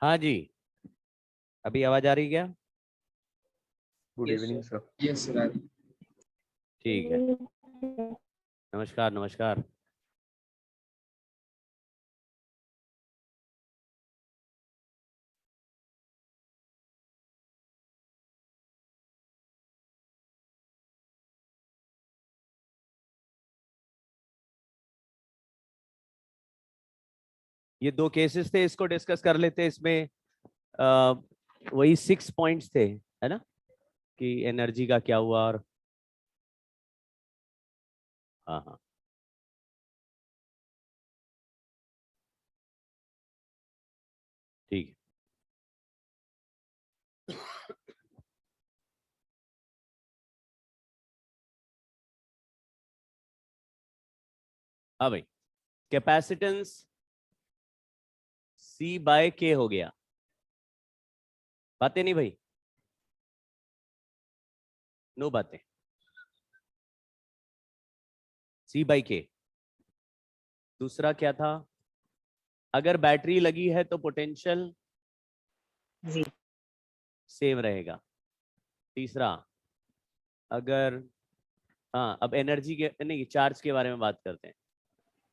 हाँ जी, अभी आवाज आ रही क्या? Good evening sir. Yes sir. ठीक है, नमस्कार नमस्कार। ये दो केसेस थे, इसको डिस्कस कर लेते। इसमें अ, वही 6 पॉइंट्स थे, है ना, कि एनर्जी का क्या हुआ। और हाँ हाँ, ठीक है। हाँ भाई, कैपेसिटेंस C बाय K हो गया। बातें नहीं भाई, नो बातें। C by K। दूसरा क्या था? अगर बैटरी लगी है तो पोटेंशियल सेम रहेगा। तीसरा, अगर, हाँ अब एनर्जी के नहीं, चार्ज के बारे में बात करते हैं।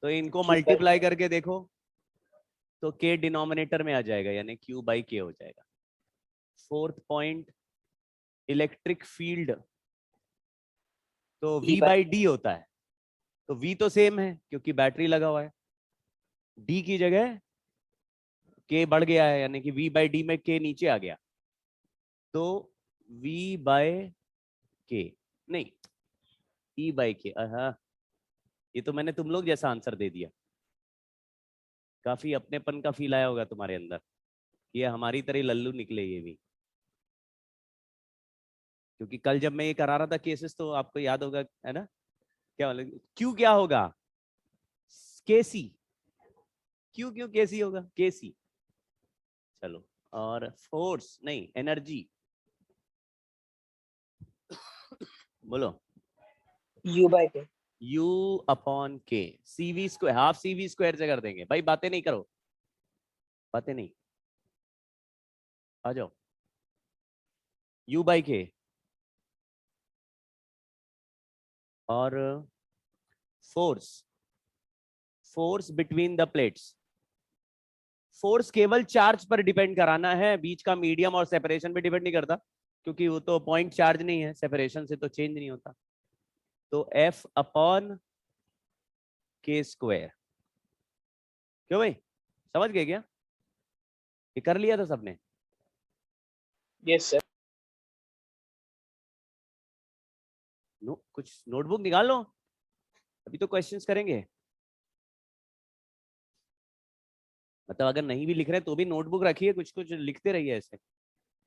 तो इनको मल्टीप्लाई करके देखो तो K डिनोमिनेटर में आ जाएगा, यानी Q बाई K हो जाएगा। फोर्थ पॉइंट, इलेक्ट्रिक फील्ड तो V बाई D होता है। तो V तो सेम है क्योंकि बैटरी लगा हुआ है। D की जगह K बढ़ गया है, यानी कि V बाई D में K नीचे आ गया। तो V बाय K नहीं, E बाई K। हाँ, ये तो मैंने तुम लोग जैसा आंसर दे दिया। काफी अपनेपन का फील आया होगा तुम्हारे अंदर, ये हमारी तरह लल्लू निकले ये भी। क्योंकि कल जब मैं ये करा रहा था केसेस, तो आपको याद होगा, है ना, क्या मतलब क्यू क्या होगा? केसी। क्यू क्यों केसी होगा? केसी। चलो, और फोर्स नहीं, एनर्जी बोलो। U by K। U upon K, CV square, half CV square से कर देंगे भाई। बातें नहीं करो, बातें नहीं, आ जाओ। U बाई के और force, force between the plates. Force केवल चार्ज पर डिपेंड कराना है, बीच का मीडियम और सेपरेशन पे डिपेंड नहीं करता, क्योंकि वो तो पॉइंट चार्ज नहीं है, सेपरेशन से तो चेंज नहीं होता। तो F अपॉन के स्क्वायर। क्यों भाई, समझ गए क्या? ये कर लिया था सबने? Yes sir. कुछ नोटबुक निकाल लो, अभी तो क्वेश्चंस करेंगे। मतलब अगर नहीं भी लिख रहे तो भी नोटबुक रखिए, कुछ कुछ लिखते रहिए ऐसे,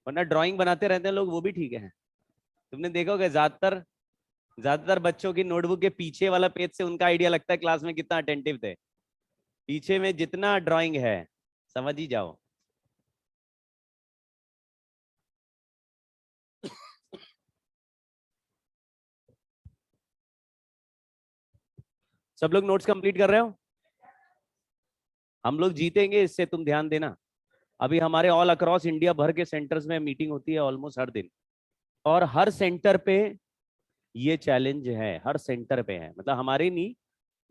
वरना ड्राइंग बनाते रहते हैं लोग, वो भी ठीक है। तुमने देखा होगा ज्यादातर ज्यादातर बच्चों की नोटबुक के पीछे वाला पेज से उनका आइडिया लगता है क्लास में कितना अटेंटिव थे। पीछे में जितना ड्राइंग है, समझ ही जाओ। सब लोग नोट्स कंप्लीट कर रहे हो? हम लोग जीतेंगे इससे, तुम ध्यान देना। अभी हमारे ऑल अक्रॉस इंडिया भर के सेंटर्स में मीटिंग होती है ऑलमोस्ट हर दिन, और हर सेंटर पे ये चैलेंज है, हर सेंटर पे है। मतलब हमारे नहीं,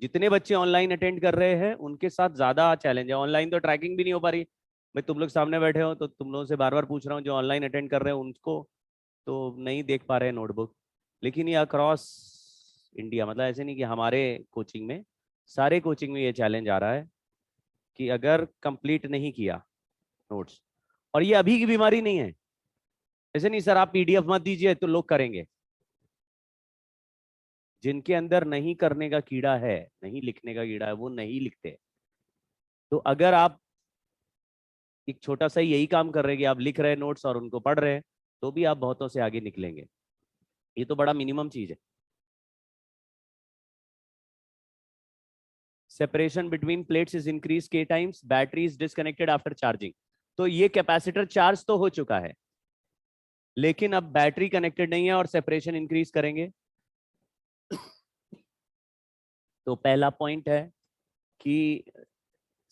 जितने बच्चे ऑनलाइन अटेंड कर रहे हैं उनके साथ ज्यादा चैलेंज है। ऑनलाइन तो ट्रैकिंग भी नहीं हो पा रही। भाई तुम लोग सामने बैठे हो तो तुम लोगों से बार बार पूछ रहा हूँ, जो ऑनलाइन अटेंड कर रहे हैं उनको तो नहीं देख पा रहे हैं नोटबुक। लेकिन ये अक्रॉस इंडिया, मतलब ऐसे नहीं कि हमारे कोचिंग में, सारे कोचिंग में ये चैलेंज आ रहा है कि अगर कंप्लीट नहीं किया नोट्स, और ये अभी की बीमारी नहीं है, ऐसे नहीं सर आप PDF मत दीजिए तो लोग करेंगे। जिनके अंदर नहीं करने का कीड़ा है, नहीं लिखने का कीड़ा है, वो नहीं लिखते। तो अगर आप एक छोटा सा यही काम कर रहे हैं कि आप लिख रहे हैं नोट्स और उनको पढ़ रहे हैं, तो भी आप बहुतों से आगे निकलेंगे। ये तो बड़ा मिनिमम चीज है। Separation between plates is increase K times, battery is disconnected after charging. तो ये कैपेसिटर चार्ज तो हो चुका है, लेकिन अब बैटरी कनेक्टेड नहीं है और सेपरेशन इंक्रीज करेंगे। तो पहला पॉइंट है कि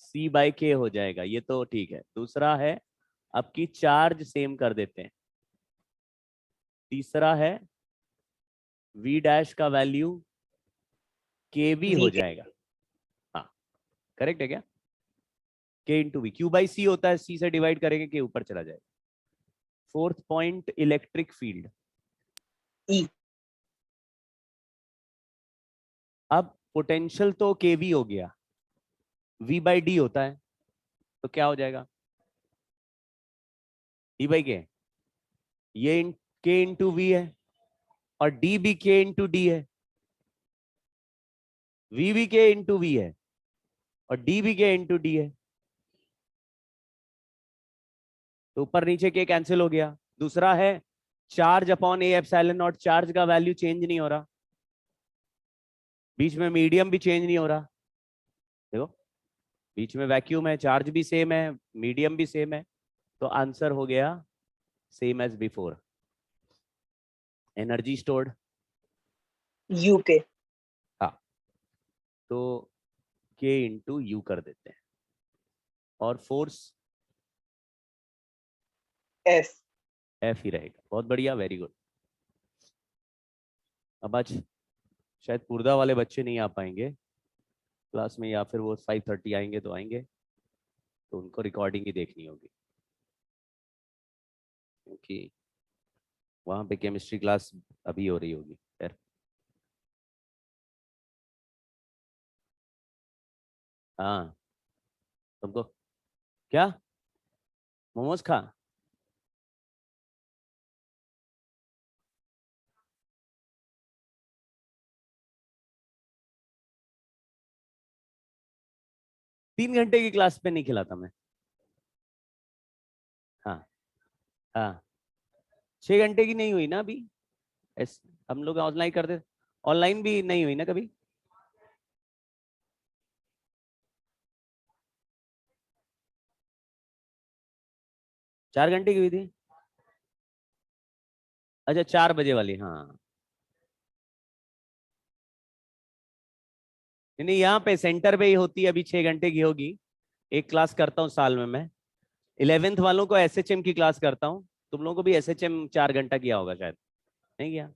C बाय K हो जाएगा, ये तो ठीक है। दूसरा है आपकी चार्ज सेम कर देते हैं। तीसरा है V डैश का वैल्यू KB हो VK. जाएगा। हाँ करेक्ट है क्या? K into V, Q by C होता है, C से डिवाइड करेंगे K ऊपर चला जाएगा। Fourth point electric field. E. अब पोटेंशियल तो KV हो गया, V बाई D होता है, तो क्या हो जाएगा? E बाई K, ये K इंटू वी है और D भी K इंटू डी है, V भी K इंटू वी है और D भी K इंटू डी है, तो ऊपर नीचे K कैंसिल हो गया। दूसरा है charge upon A epsilon not, charge का वैल्यू चेंज नहीं हो रहा, बीच में मीडियम भी चेंज नहीं हो रहा। देखो बीच में वैक्यूम है, चार्ज भी सेम है, मीडियम भी सेम है, तो आंसर हो गया same as before. Energy stored UK. हाँ, तो K इंटू यू कर देते हैं। और फोर्स F. F ही रहेगा। बहुत बढ़िया, वेरी गुड। अब आज शायद पुरदा वाले बच्चे नहीं आ पाएंगे क्लास में, या फिर वो 5:30 आएंगे तो आएंगे, तो उनको रिकॉर्डिंग ही देखनी होगी, क्योंकि वहां पे केमिस्ट्री क्लास अभी हो रही होगी। खैर हाँ, तुमको क्या मोमोज खा? तीन घंटे की क्लास पे नहीं खिलाता मैं। हाँ हाँ, 6 घंटे की नहीं हुई ना अभी, हम लोग ऑनलाइन करते, ऑनलाइन भी नहीं हुई ना कभी। चार घंटे की हुई थी, अच्छा 4 बजे वाली, हाँ। नहीं यहाँ पे सेंटर पे ही होती है, अभी 6 घंटे की होगी। एक क्लास करता हूँ साल में मैं, 11th वालों को SHM की क्लास करता हूँ। तुम लोगों को भी SHM 4 घंटा किया होगा शायद, नहीं किया?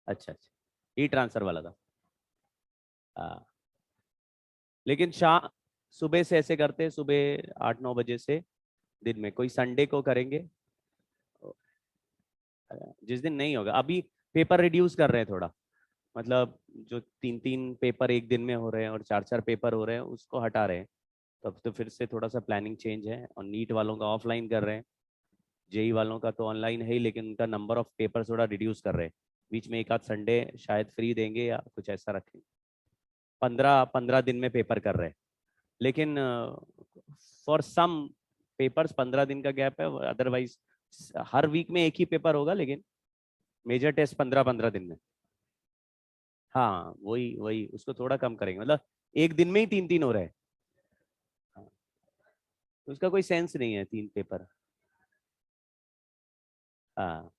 अच्छा अच्छा, ई ट्रांसफर वाला था। हाँ, लेकिन शाम सुबह से ऐसे करते हैं, सुबह 8-9 बजे से, दिन में कोई संडे को करेंगे, जिस दिन नहीं होगा। अभी पेपर रिड्यूस कर रहे हैं थोड़ा, मतलब जो 3-3 पेपर एक दिन में हो रहे हैं और 4-4 पेपर हो रहे हैं उसको हटा रहे हैं, तब तो फिर से थोड़ा सा प्लानिंग चेंज है। और नीट वालों का ऑफलाइन कर रहे हैं, जेई वालों का तो ऑनलाइन है ही, लेकिन उनका नंबर ऑफ पेपर थोड़ा रिड्यूस कर रहे हैं। बीच में एक आध संडे शायद फ्री देंगे या कुछ ऐसा रखेंगे। 15-15 दिन में पेपर कर रहे हैं, लेकिन फॉर सम पेपर्स 15 दिन का गैप है, अदरवाइज हर वीक में एक ही पेपर होगा, लेकिन मेजर टेस्ट 15-15 दिन में। हाँ वही वही, उसको थोड़ा कम करेंगे, मतलब एक दिन में ही 3-3 हो रहे हैं। हाँ, तो उसका कोई सेंस नहीं है 3 पेपर। हाँ,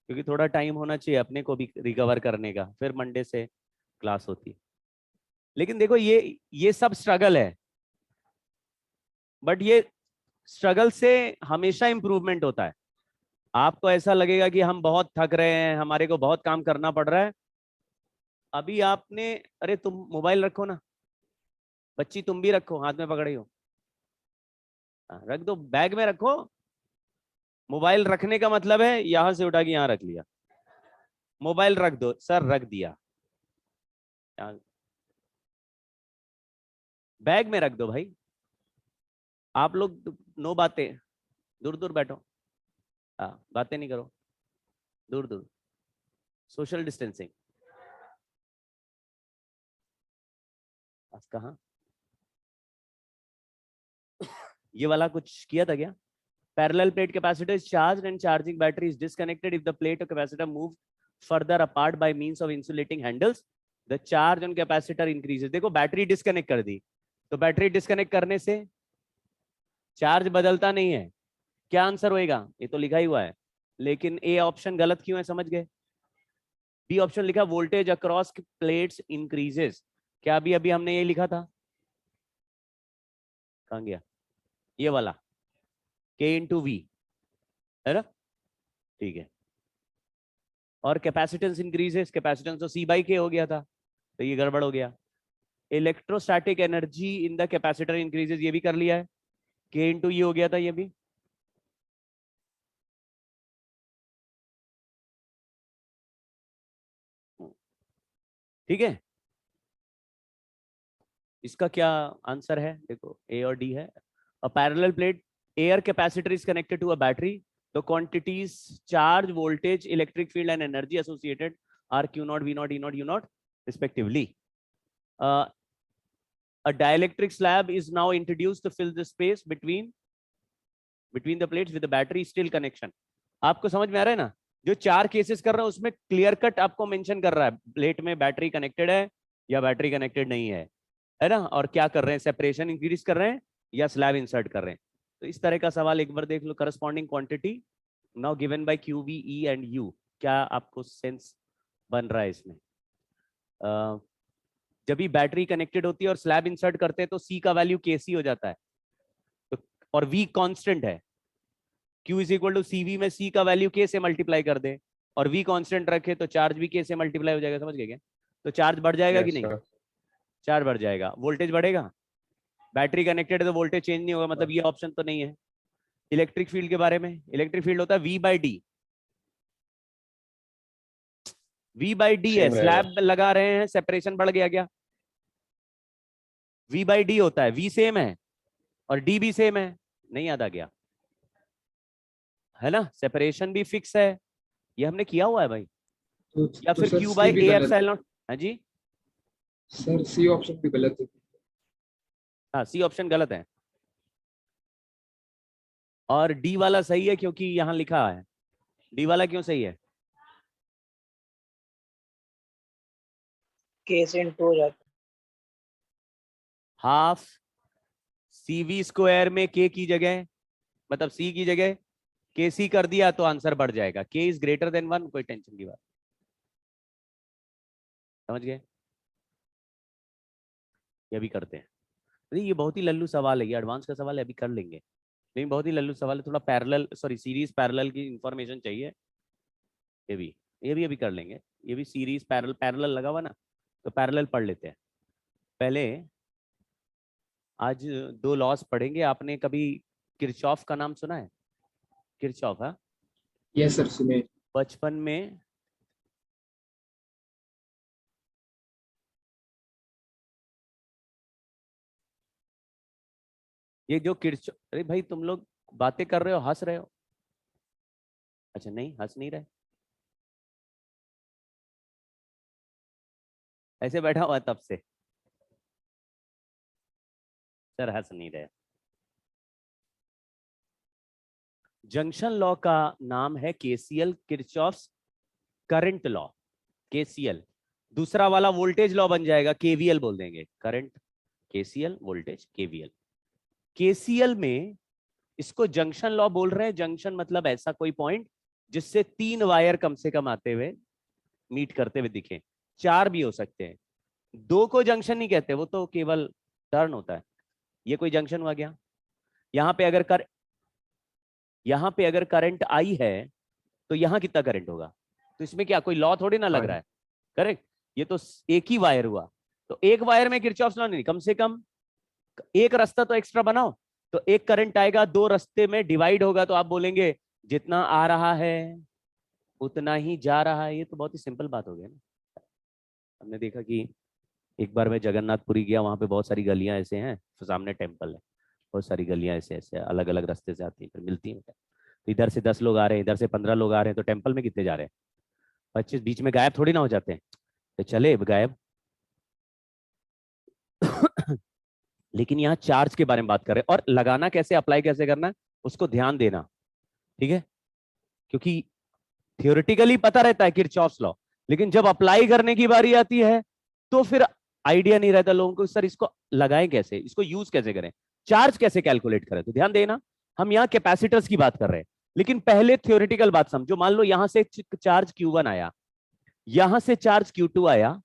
क्योंकि थोड़ा टाइम होना चाहिए अपने को भी रिकवर करने का, फिर मंडे से क्लास होती है। लेकिन देखो ये सब स्ट्रगल है, बट ये स्ट्रगल से हमेशा इंप्रूवमेंट होता है। आपको ऐसा लगेगा कि हम बहुत थक रहे हैं, हमारे को बहुत काम करना पड़ रहा है, अभी आपने, अरे तुम मोबाइल रखो ना, बच्ची तुम भी रखो, हाथ में पकड़े हो, हाँ, रख दो, बैग में रखो। मोबाइल रखने का मतलब है यहां से उठा के यहां रख लिया, मोबाइल रख दो सर, रख दिया, बैग में रख दो भाई। आप लोग नो बातें, दूर दूर बैठो, हाँ बातें नहीं करो, दूर दूर, सोशल डिस्टेंसिंग। कहाँ ये वाला कुछ किया था क्या? Parallel plate capacitor is charged and charging battery is disconnected. If the plate or capacitor move further apart by means of insulating handles, the charge on capacitor increases. देखो बैटरी डिस्कनेक्ट कर दी, तो बैटरी डिस्कनेक्ट करने से charge बदलता नहीं है। क्या answer होएगा? ये तो लिखा ही हुआ है, लेकिन ए ऑप्शन गलत क्यों है समझ गए? बी ऑप्शन लिखा वोल्टेज अक्रॉस प्लेट्स इंक्रीजेस, क्या अभी अभी हमने ये लिखा था? कहाँ गया, ये वाला K इंटू वी, है ना, ठीक है। और कैपेसिटेंस इंक्रीजेस, कैपेसिटेंस तो C बाई K हो गया था, तो ये गड़बड़ हो गया। Electrostatic energy in the capacitor increases, ये भी कर लिया है, K इंटू ये हो गया था ये भी। ठीक है, इसका क्या आंसर है, देखो A और D है। A parallel plate air capacitor is connected to a battery, तो quantities charge, voltage, electric field and energy associated are Q naught, V naught, E naught, U naught respectively. A dielectric slab is now introduced to fill the space between the plates with the battery still connection. आपको समझ में आ रहा है ना, जो 4 cases कर रहा है उसमें क्लियर कट आपको मेंशन कर रहा है, प्लेट में बैटरी कनेक्टेड है या बैटरी कनेक्टेड नहीं है ना, और क्या कर रहे हैं, सेपरेशन इंक्रीज कर रहे हैं या स्लैब इंसर्ट कर रहे हैं। तो इस तरह का सवाल एक बार देख लो, corresponding quantity now given by Q, V, E and U, क्या आपको सेंस बन रहा है इसमें। जब भी बैटरी कनेक्टेड होती है और स्लैब इंसर्ट करते हैं तो C का वैल्यू KC हो जाता है, तो और V कांस्टेंट है, Q is equal to CV में C का वैल्यू K से मल्टीप्लाई कर दे और V कांस्टेंट रखे तो चार्ज भी K से मल्टीप्लाई हो जाएगा, समझ गए क्या। तो चार्ज बढ़ जाएगा कि नहीं, चार्ज बढ़ जाएगा, वोल्टेज बढ़ेगा, बैटरी कनेक्टेड है तो वोल्टेज चेंज नहीं होगा, मतलब ये ऑप्शन तो नहीं है। इलेक्ट्रिक फील्ड के बारे में, इलेक्ट्रिक फील्ड होता है V by D, V by D है, स्लैब लगा रहे हैं सेपरेशन बढ़ गया क्या, V बाई डी होता है, V सेम है और D भी सेम है, नहीं याद आ गया है ना, सेपरेशन भी फिक्स है, ये हमने किया हुआ है भाई। या फिर Q by A epsilon not, हाँ जी सर सी ऑप्शन भी गलत है। हाँ सी ऑप्शन गलत है और डी वाला सही है क्योंकि यहां लिखा है। डी वाला क्यों सही है, केस इनटू हो जाता हाफ CV स्क्वायर में K की जगह, मतलब C की जगह KC कर दिया तो आंसर बढ़ जाएगा, K इज ग्रेटर देन 1, कोई टेंशन की बात, समझ गए। ये भी करते हैं, अरे ये बहुत ही लल्लू सवाल है, ये एडवांस का सवाल है, अभी कर लेंगे, लेकिन बहुत ही लल्लू सवाल है, थोड़ा पैरेलल सॉरी सीरीज पैरेलल की इंफॉर्मेशन चाहिए, ये भी अभी कर लेंगे, ये भी सीरीज पैरेलल पैरेलल लगा हुआ ना, तो पैरेलल पढ़ लेते हैं। पहले आज 2 लॉस पढ़ेंगे, आपने कभी किरचॉफ का नाम सुना है, किरचॉफ, हाँ यस सर सुने। बचपन में ये जो किरचॉफ, अरे भाई तुम लोग बातें कर रहे हो हंस रहे हो, अच्छा नहीं हंस नहीं रहे, ऐसे बैठा हुआ तब से सर हंस नहीं रहे। जंक्शन लॉ का नाम है KCL, Kirchhoff's current law, KCL। दूसरा वाला वोल्टेज लॉ बन जाएगा, KVL बोल देंगे, current KCL, voltage KVL। KCL में इसको जंक्शन लॉ बोल रहे हैं, जंक्शन मतलब ऐसा कोई पॉइंट जिससे 3 वायर कम से कम आते हुए मीट करते हुए दिखे, 4 भी हो सकते हैं, 2 को जंक्शन नहीं कहते, वो तो केवल टर्न होता है। ये कोई जंक्शन हुआ गया, यहाँ पे अगर करंट आई है तो यहाँ कितना करंट होगा, तो इसमें क्या कोई लॉ थोड़ी ना लग रहा है, करेक्ट, ये तो एक ही वायर हुआ, तो एक वायर में किरचॉफ्स लॉ नहीं, कम से कम एक रास्ता तो एक्स्ट्रा बनाओ, तो एक करंट आएगा 2 रास्ते में डिवाइड होगा, तो आप बोलेंगे जितना आ रहा है उतना ही जा रहा है, ये तो बहुत ही सिंपल बात हो गई ना। हमने देखा कि एक बार मैं जगन्नाथपुरी गया, वहां पे बहुत सारी गलियां ऐसे हैं, तो सामने टेम्पल है, बहुत सारी गलियां ऐसे ऐसे अलग अलग रास्ते से आती हैं फिर मिलती हैं, तो इधर से 10 लोग आ रहे हैं, इधर से 15 लोग आ रहे हैं, तो टेम्पल में कितने जा रहे हैं, 25, बीच में गायब थोड़ी ना हो जाते हैं, तो चले गायब। लेकिन यहाँ चार्ज के बारे में बात कर रहे हैं, और लगाना कैसे, अप्लाई कैसे करना है उसको ध्यान देना, ठीक है, क्योंकि थियोरेटिकली पता रहता है किरचॉफ्स लॉ, लेकिन जब अप्लाई करने की बारी आती है तो फिर आइडिया नहीं रहता लोगों को, सर इसको लगाएं कैसे, इसको यूज कैसे करें, चार्ज कैसे कैलकुलेट करें। तो ध्यान देना, हम यहाँ कैपेसिटर्स की बात कर रहे हैं, लेकिन पहले थियोरेटिकल बात समझो। मान लो यहां से चार्ज Q1 आया, यहां से चार्ज Q2 आया,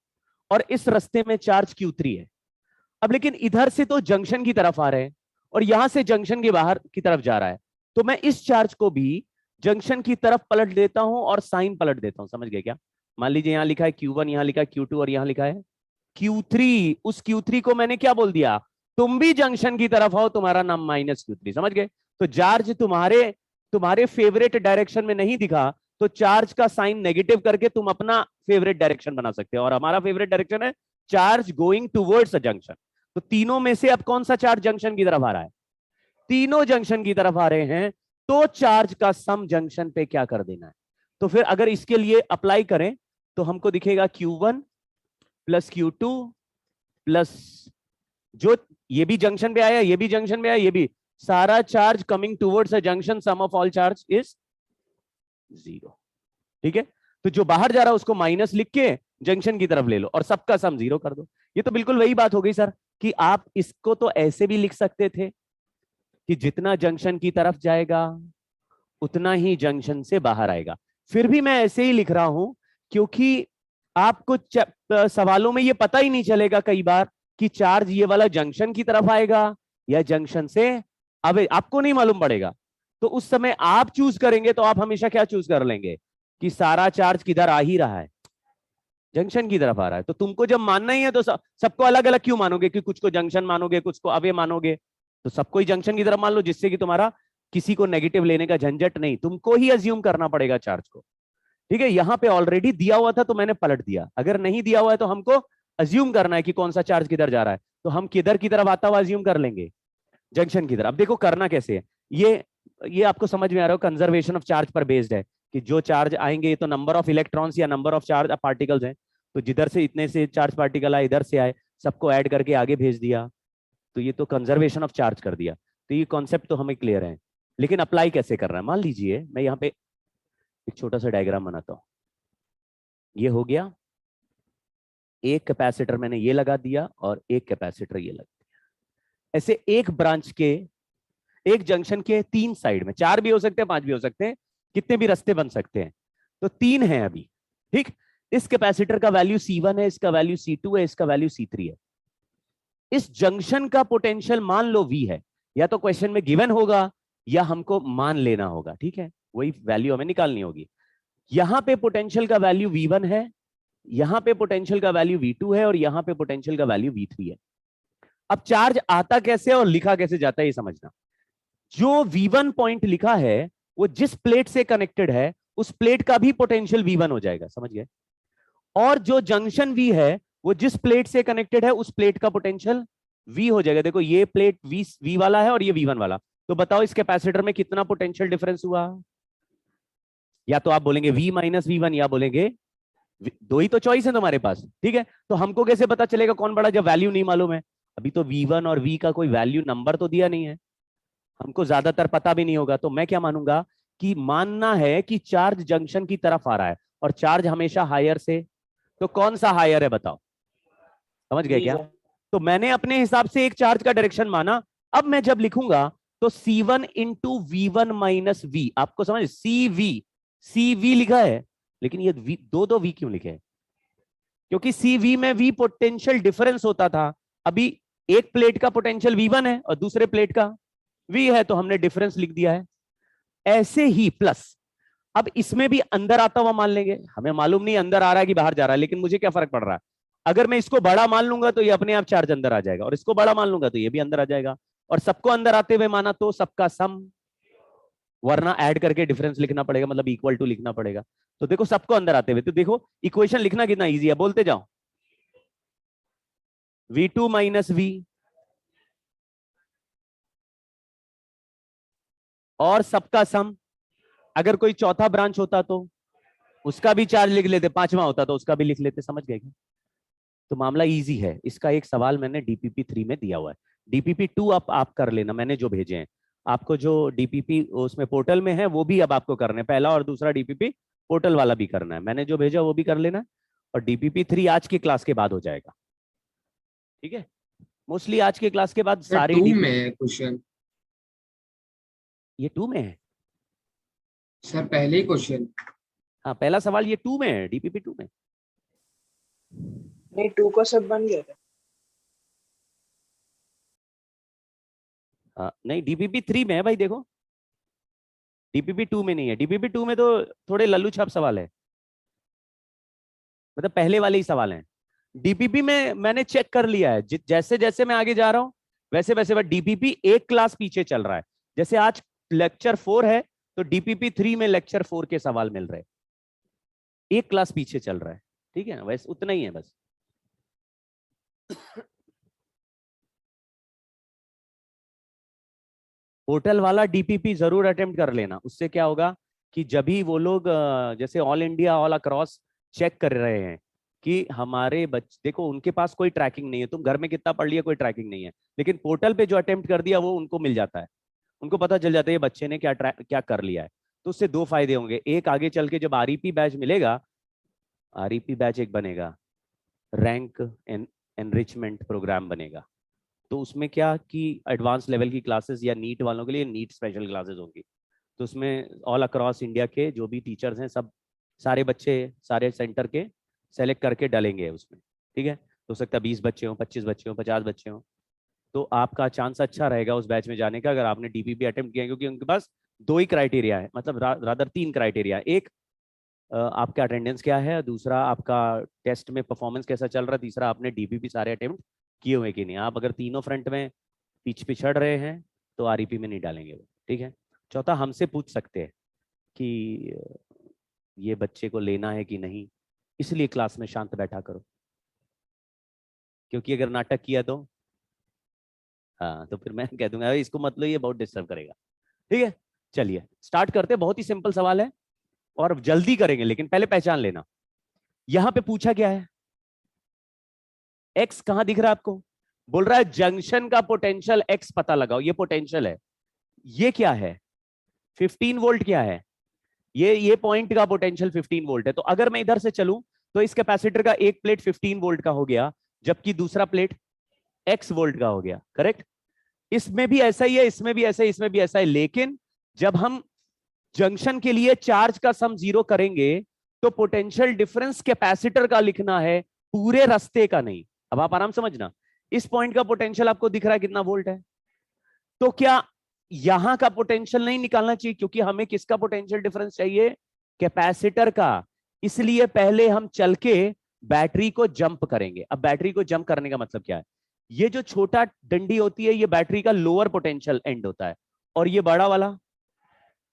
और इस रास्ते में चार्ज Q3 है। अब लेकिन इधर से तो जंक्शन की तरफ आ रहे हैं और यहां से जंक्शन के बाहर की तरफ जा रहा है, तो मैं इस चार्ज को भी जंक्शन की तरफ पलट देता हूं और साइन पलट देता हूं। समझ गए क्या? मान लीजिए यहां लिखा है Q1, यहां लिखा है Q2 और यहां लिखा है Q3। उस Q3 को मैंने क्या बोल दिया? तुम भी जंक्शन की तरफ आओ, तुम्हारा नाम -Q3। समझ गए? तो चार्ज तुम्हारे फेवरेट डायरेक्शन में नहीं दिखा तो चार्ज का साइन नेगेटिव करके तुम अपना फेवरेट डायरेक्शन बना सकते हो, और हमारा फेवरेट डायरेक्शन है charge going towards a junction. तो तीनों में से अब कौन सा चार्ज जंक्शन की तरफ आ रहा है? तीनों जंक्शन की तरफ आ रहे हैं, तो चार्ज का सम जंक्शन पे क्या कर देना है। तो फिर अगर इसके लिए अप्लाई करें तो हमको दिखेगा Q1 प्लस Q2 प्लस, जो ये भी जंक्शन पे आया, ये भी जंक्शन पे आया, ये भी, सारा charge coming towards a junction, sum of all charge is 0। ठीक है? तो जो बाहर जा रहा है उसको माइनस लिख के जंक्शन की तरफ ले लो और सबका सम 0 कर दो। ये तो बिल्कुल वही बात हो गई सर, कि आप इसको तो ऐसे भी लिख सकते थे कि जितना जंक्शन की तरफ जाएगा उतना ही जंक्शन से बाहर आएगा। फिर भी मैं ऐसे ही लिख रहा हूं क्योंकि आपको सवालों में ये पता ही नहीं चलेगा कई बार कि चार्ज ये वाला जंक्शन की तरफ आएगा या जंक्शन से, अब आपको नहीं मालूम पड़ेगा। तो उस समय आप चूज करेंगे, तो आप हमेशा क्या चूज कर लेंगे कि सारा चार्ज किधर आ ही रहा है, जंक्शन की तरफ आ रहा है। तो तुमको जब मानना ही है तो सबको अलग अलग क्यों मानोगे? कि कुछ को जंक्शन मानोगे, कुछ को अवे मानोगे। तो सबको ही जंक्शन की तरफ मान लो, जिससे कि तुम्हारा किसी को नेगेटिव लेने का झंझट नहीं, तुमको ही अज्यूम करना पड़ेगा चार्ज को। ठीक है? यहां पे ऑलरेडी दिया हुआ था तो मैंने पलट दिया, अगर नहीं दिया हुआ है तो हमको अज्यूम करना है कि कौन सा चार्ज किधर जा रहा है। तो हम किधर की तरफ आता हुआ अज्यूम कर लेंगे? जंक्शन की तरफ। अब देखो करना कैसे है, ये आपको समझ में आ रहा हो, कंजर्वेशन ऑफ चार्ज पर बेस्ड है कि जो चार्ज आएंगे ये तो नंबर ऑफ इलेक्ट्रॉन्स या नंबर ऑफ चार्ज पार्टिकल्स हैं, तो जिधर से इतने से चार्ज पार्टिकल आए, इधर से आए, सबको ऐड करके आगे भेज दिया, तो ये तो कंजर्वेशन ऑफ चार्ज कर दिया। तो ये कॉन्सेप्ट तो हमें क्लियर है, लेकिन अप्लाई कैसे कर रहा है? मान लीजिए मैं यहाँ पे एक छोटा सा डायग्राम बनाता हूं। ये हो गया, एक कैपेसिटर मैंने ये लगा दिया और एक कैपेसिटर ये लगा दिया। ऐसे एक ब्रांच के, एक जंक्शन के 3 साइड में, 4 भी हो सकते हैं, 5 भी हो सकते हैं, कितने भी रास्ते बन सकते हैं, तो 3 है अभी। ठीक? इस कैपेसिटर का वैल्यू C1 है, इसका वैल्यू C2 है, इसका वैल्यू C3 है। इस जंक्शन का पोटेंशियल मान लो V है, या तो क्वेश्चन में गिवन होगा या हमको मान लेना होगा। ठीक है? वही वैल्यू हमें निकालनी होगी। यहां पे पोटेंशियल का वैल्यू V1 है, यहां पे पोटेंशियल का वैल्यू V2 है और यहां पे पोटेंशियल का वैल्यू V3 है। अब चार्ज आता कैसे और लिखा कैसे जाता है ये समझना। जो V1 पॉइंट लिखा है वो जिस प्लेट से कनेक्टेड है उस प्लेट का भी पोटेंशियल V1 हो जाएगा। समझ गए? और जो जंक्शन V है वो जिस प्लेट से कनेक्टेड है उस प्लेट का पोटेंशियल V हो जाएगा। देखो ये प्लेट V वाला है और ये V1 वाला, तो बताओ इस कैपेसिटर में कितना पोटेंशियल डिफरेंस हुआ? या तो आप बोलेंगे V माइनस V1 या बोलेंगे, दो ही तो चॉइस है तुम्हारे पास। ठीक है? तो हमको कैसे पता चलेगा कौन बड़ा जब वैल्यू नहीं मालूम है? अभी तो V1 और V का कोई वैल्यू नंबर तो दिया नहीं है, हमको ज्यादातर पता भी नहीं होगा। तो मैं क्या मानूंगा कि मानना है कि चार्ज जंक्शन की तरफ आ रहा है और चार्ज हमेशा हायर से, तो कौन सा हायर है बताओ? समझ गए क्या? तो मैंने अपने हिसाब से एक चार्ज का डायरेक्शन माना। अब मैं जब लिखूंगा तो C1 into V1 minus V, आपको समझ, CV लिखा है, लेकिन ये दो V क्यों लिखे हैं? क्योंकि CV में V पोटेंशियल डिफरेंस होता था। अभी एक प्लेट का पोटेंशियल V1 है और दूसरे प्लेट का V है, तो हमने डिफरेंस लिख दिया है। ऐसे ही प्लस, अब इसमें भी अंदर आता हुआ मान लेंगे, हमें मालूम नहीं अंदर आ रहा है कि बाहर जा रहा है, लेकिन मुझे क्या फर्क पड़ रहा है? अगर मैं इसको बड़ा मान लूंगा तो ये अपने आप चार्ज अंदर आ जाएगा, और इसको बड़ा मान लूंगा तो ये भी अंदर आ जाएगा, और सबको अंदर आते हुए माना तो सबका सम, वरना ऐड करके डिफरेंस लिखना पड़ेगा, मतलब इक्वल टू लिखना पड़ेगा। तो देखो सबको अंदर आते हुए, तो देखो इक्वेशन लिखना कितना इजी है, बोलते जाओ। V2 माइनस V और सबका सम, अगर कोई चौथा ब्रांच होता तो उसका भी चार्ज लिख लेते, पांचवा होता तो उसका भी लिख लेते। समझ गए क्या? तो मामला इजी है। इसका एक सवाल मैंने DPP 3 में दिया हुआ है, DPP 2 आप कर लेना, मैंने जो भेजे हैं आपको, जो DPP उसमें पोर्टल में है वो भी अब आपको करना है, पहला और दूसरा DPP पोर्टल वाला भी करना है, मैंने जो भेजा वो भी कर लेना, और DPP 3 आज की क्लास के बाद हो जाएगा। ठीक है? मोस्टली आज के क्लास के बाद सारे 2 में क्वेश्चन, ये 2 में है सर पहले ही क्वेश्चन। हाँ, पहला सवाल ये 2 में है, DPP 2 में। नहीं 2 का सब बन गया था। नहीं, डीपीपी 3 में है भाई, देखो डीपीपी 2 में नहीं है। डीपीपी 2 में तो थोड़े लल्लू छाप सवाल है, मतलब पहले वाले ही सवाल हैं। डीपीपी में मैंने चेक कर लिया है, जैसे जैसे मैं आगे जा रहा हूं वैसे वैसे, बट डीपीपी एक क्लास पीछे चल रहा है। जैसे आज लेक्चर 4 है तो डीपीपी 3 में लेक्चर 4 के सवाल मिल रहे हैं, एक क्लास पीछे चल रहा है। ठीक है ना, वैसे उतना ही है बस। पोर्टल वाला डीपीपी जरूर अटेम्प्ट कर लेना, उससे क्या होगा कि जब भी वो लोग जैसे all India all across check कर रहे हैं कि हमारे बच्चे, देखो उनके पास कोई ट्रैकिंग नहीं है, तुम घर में कितना पढ़ लिया कोई ट्रैकिंग नहीं है, लेकिन पोर्टल पे जो अटेम्प्ट कर दिया वो उनको मिल जाता है, उनको पता चल जाता है ये बच्चे ने क्या कर लिया है। तो उससे दो फायदे होंगे, एक आगे चल के जब आरईपी बैच मिलेगा, आरईपी बैच एक बनेगा, रैंक एनरिचमेंट प्रोग्राम बनेगा, तो उसमें क्या कि एडवांस लेवल की क्लासेस या नीट वालों के लिए नीट स्पेशल क्लासेस होंगी, तो उसमें ऑल अक्रॉस इंडिया के जो भी टीचर्स हैं सब, सारे बच्चे सारे सेंटर के सेलेक्ट करके डालेंगे उसमें। ठीक है, हो सकता है 20 बच्चे हों, 25 बच्चे हों, 50 बच्चे हों, तो आपका चांस अच्छा रहेगा उस बैच में जाने का अगर आपने डीपीपी अटेम्प्ट किया है, क्योंकि उनके पास दो ही क्राइटेरिया है, मतलब रादर 3 क्राइटेरिया। एक आपका अटेंडेंस क्या है, दूसरा आपका टेस्ट में परफॉर्मेंस कैसा चल रहा है, तीसरा आपने डीपीपी सारे अटेम्प्ट किए हुए कि नहीं। आप अगर तीनों फ्रंट में पिछड़ रहे हैं तो आरईपी में नहीं डालेंगे वो। ठीक है, चौथा हमसे पूछ सकते हैं कि ये बच्चे को लेना है कि नहीं, इसलिए क्लास में शांत बैठा करो, क्योंकि अगर नाटक किया तो हाँ, तो फिर मैं कह दूंगा इसको मत लो, ये बहुत डिस्टर्ब करेगा। ठीक है, चलिए स्टार्ट करते हैं। बहुत ही सिंपल सवाल है और जल्दी करेंगे, लेकिन पहले पहचान लेना यहां पे पूछा क्या है। एक्स कहां दिख रहा है आपको, बोल रहा है जंक्शन का पोटेंशियल एक्स पता लगाओ, ये पोटेंशियल है। ये क्या है, 15 वोल्ट क्या है, ये पॉइंट का पोटेंशियल 15 वोल्ट है। तो अगर मैं इधर से चलूं तो इस कैपेसिटर का एक प्लेट 15 वोल्ट का हो गया, जबकि दूसरा प्लेट एक्स वोल्ट का हो गया। करेक्ट, इसमें भी ऐसा ही है, इसमें भी ऐसा है, इसमें भी ऐसा है, लेकिन जब हम जंक्शन के लिए चार्ज का सम जीरो करेंगे तो पोटेंशियल डिफरेंस कैपेसिटर का लिखना है, पूरे रास्ते का नहीं। अब आप आराम समझना, इस पॉइंट का पोटेंशियल आपको दिख रहा है कितना वोल्ट है, तो क्या यहां का पोटेंशियल नहीं निकालना चाहिए, क्योंकि हमें किसका पोटेंशियल डिफरेंस चाहिए, कैपेसिटर का। इसलिए पहले हम चल के बैटरी को जंप करेंगे। अब बैटरी को जंप करने का मतलब क्या है, ये जो छोटा डंडी होती है ये बैटरी का लोअर पोटेंशियल एंड होता है, और ये बड़ा वाला,